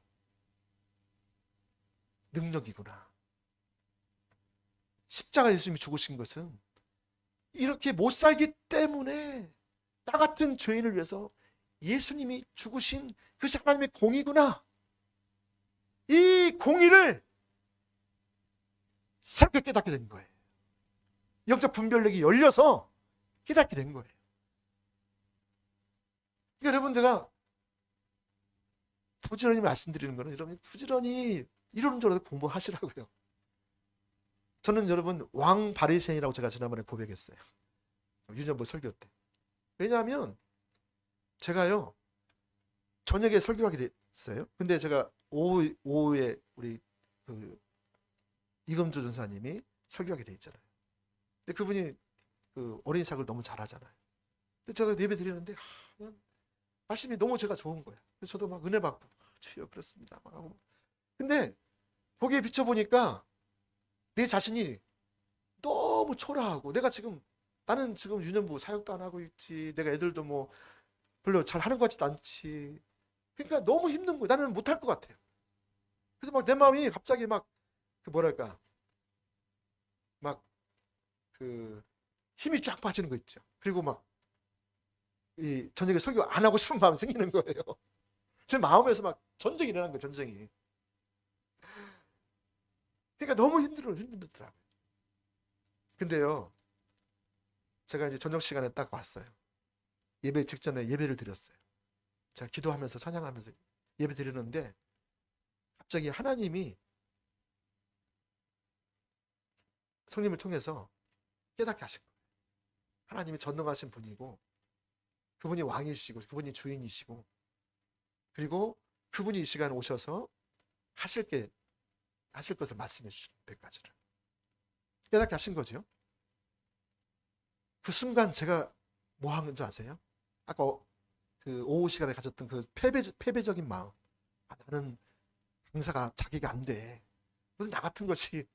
능력이구나. 십자가 예수님이 죽으신 것은 이렇게 못 살기 때문에 나 같은 죄인을 위해서 예수님이 죽으신 그것이 하나님의 공의구나. 이 공의를 새롭게 깨닫게 된 거예요. 영적 분별력이 열려서 깨닫게 된 거예요. 그러니까 여러분 제가 부지런히 말씀드리는 거는 여러분 부지런히 이론적으로 공부하시라고요. 저는 여러분 왕 바리새인이라고 제가 지난번에 고백했어요. 유년부 설교 때. 왜냐하면 제가요 저녁에 설교하게 됐어요. 근데 제가 오후에 우리 그 이금주 전사님이 설교하게 돼 있잖아요. 근데 그분이 그 어린이 사역을 너무 잘하잖아요. 근데 제가 예배 드리는데 그냥 말씀이 너무 제가 좋은 거예요. 그래서 저도 막 은혜 받고 주여 그렇습니다 막 하고. 근데 거기에 비춰보니까 내 자신이 너무 초라하고 나는 지금 유년부 사역도 안 하고 있지. 내가 애들도 뭐 별로 잘 하는 것 같지도 않지. 그러니까 너무 힘든 거예요. 나는 못할 것 같아요. 그래서 막 내 마음이 갑자기 막 그 뭐랄까 막 그 힘이 쫙 빠지는 거 있죠. 그리고 막 이 저녁에 설교 안 하고 싶은 마음이 생기는 거예요. 제 마음에서 막 전쟁이 일어난 거예요. 전쟁이. 그러니까 너무 힘들더라고요. 근데요, 제가 이제 저녁 시간에 딱 왔어요. 예배 직전에 예배를 드렸어요. 제가 기도하면서 찬양하면서 예배 드리는데 갑자기 하나님이 성령을 통해서 깨닫게 하신 거예요. 하나님이 전능하신 분이고 그분이 왕이시고 그분이 주인이시고 그리고 그분이 이 시간에 오셔서 하실 것을 말씀해 주시는 100가지를. 깨닫게 하신 거죠. 그 순간 제가 뭐 한 줄 아세요? 아까 그 오후 시간에 가졌던 그 패배적인 마음. 나는 강사가 자기가 안 돼. 무슨 나 같은 것이.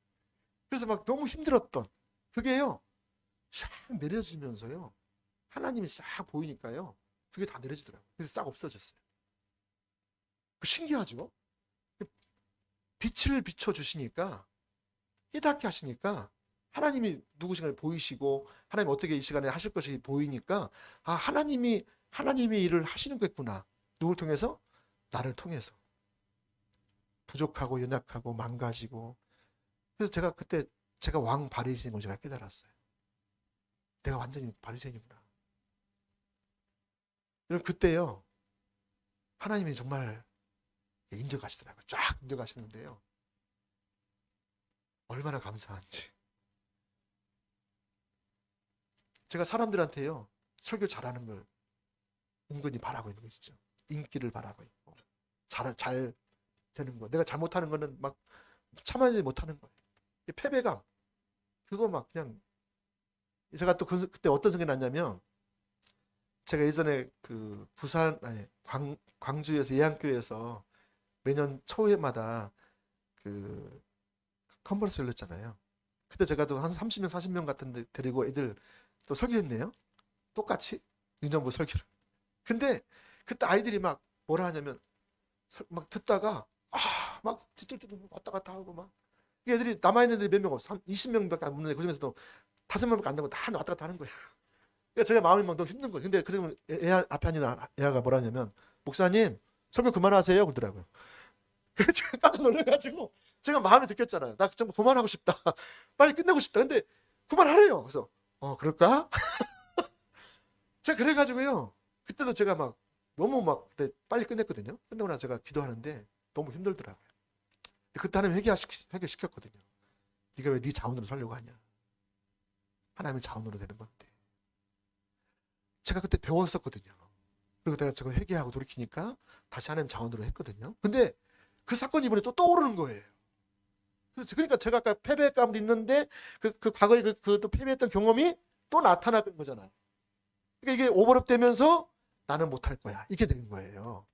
그래서 막 너무 힘들었던 그게요. 샥 내려지면서요. 하나님이 싹 보이니까요. 그게 다 내려지더라고요. 그래서 싹 없어졌어요. 그 신기하죠? 빛을 비춰주시니까 깨닫게 하시니까 하나님이 누구신가를 보이시고 하나님 어떻게 이 시간에 하실 것이 보이니까 아 하나님의 일을 하시는 거구나. 누굴 통해서? 나를 통해서. 부족하고 연약하고 망가지고 그래서 제가 그때 제가 왕 바리새인을 제가 깨달았어요. 내가 완전히 바리새인이구나. 여러분 그때요 하나님이 정말 인도가시더라고요. 쫙 인도가시는데요. 얼마나 감사한지. 제가 사람들한테요 설교 잘하는 걸 은근히 바라고 있는 것이죠. 인기를 바라고 있고 잘 되는 거. 내가 잘못하는 거는 막 참아내지 못하는 거예요. 패배감. 그거 막 그냥 제가 또 그때 어떤 생각이 났냐면 제가 예전에 그 부산 아니 광주에서 예안교회에서 매년 초에마다 그 컨퍼런스 열렸잖아요. 그때 제가 또 한 30명 40명 같은데 데리고 애들 또 설교했네요. 똑같이 유년부 설교를. 근데 그때 아이들이 막 뭐라 하냐면 막 듣다가 막 뒤뜰 왔다 갔다 하고 막 애들이 남아있는 애들이 몇 명 없어. 20명밖에 안 없는데 그중에서도 5명밖에 안 되고 다 왔다 갔다 하는 거예요. 그러니까 제가 마음이 막 너무 힘든 거예요. 근데 그러면 앞에 앉은 애가 뭐라 하냐면 목사님 설교 그만하세요 그러더라고요. 그래서 제가 깜짝 놀라가지고 제가 마음에 느꼈잖아요. 나 정말 그만하고 싶다. 빨리 끝내고 싶다. 근데 그만하래요. 그래서 그럴까? 제가 그래가지고요. 그때도 제가 막 너무 막 그때 빨리 끝냈거든요. 끝내고 나서 제가 기도하는데 너무 힘들더라고요. 그때 하나님 회개시켰거든요. 네가 왜 네 자원으로 살려고 하냐. 하나님의 자원으로 되는 건데. 제가 그때 배웠었거든요. 그리고 내가 저거 회개하고 돌이키니까 다시 하나님 자원으로 했거든요. 근데 그 사건이 이번에 또 떠오르는 거예요. 그러니까 제가 아까 패배감도 있는데 그 과거에 또 패배했던 경험이 또 나타나는 거잖아요. 그러니까 이게 오버랩 되면서 나는 못할 거야. 이렇게 된 거예요.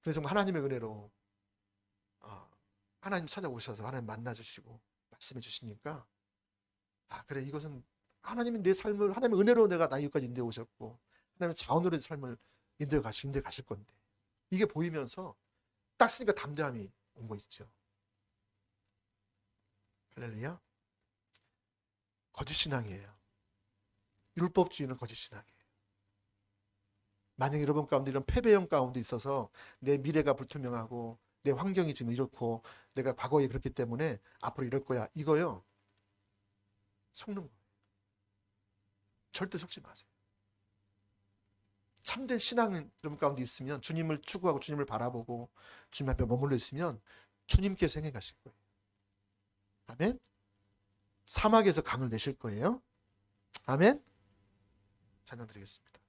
그래서 정말 하나님의 은혜로 하나님 찾아오셔서 하나님 만나주시고 말씀해 주시니까 그래 이것은 하나님이 내 삶을 하나님의 은혜로 내가 나 이것까지 인도해 오셨고 하나님의 자원으로 내 삶을 인도해 가실 건데 이게 보이면서 딱 쓰니까 담대함이 온 거 있죠. 할렐루야. 거짓 신앙이에요. 율법주의는 거짓 신앙이에요. 만약 여러분 가운데 이런 패배형 가운데 있어서 내 미래가 불투명하고 내 환경이 지금 이렇고 내가 과거에 그렇기 때문에 앞으로 이럴 거야. 이거요. 속는 거예요. 절대 속지 마세요. 참된 신앙은 여러분 가운데 있으면 주님을 추구하고 주님을 바라보고 주님 앞에 머물러 있으면 주님께서 행해 가실 거예요. 아멘. 사막에서 강을 내실 거예요. 아멘. 찬양 드리겠습니다.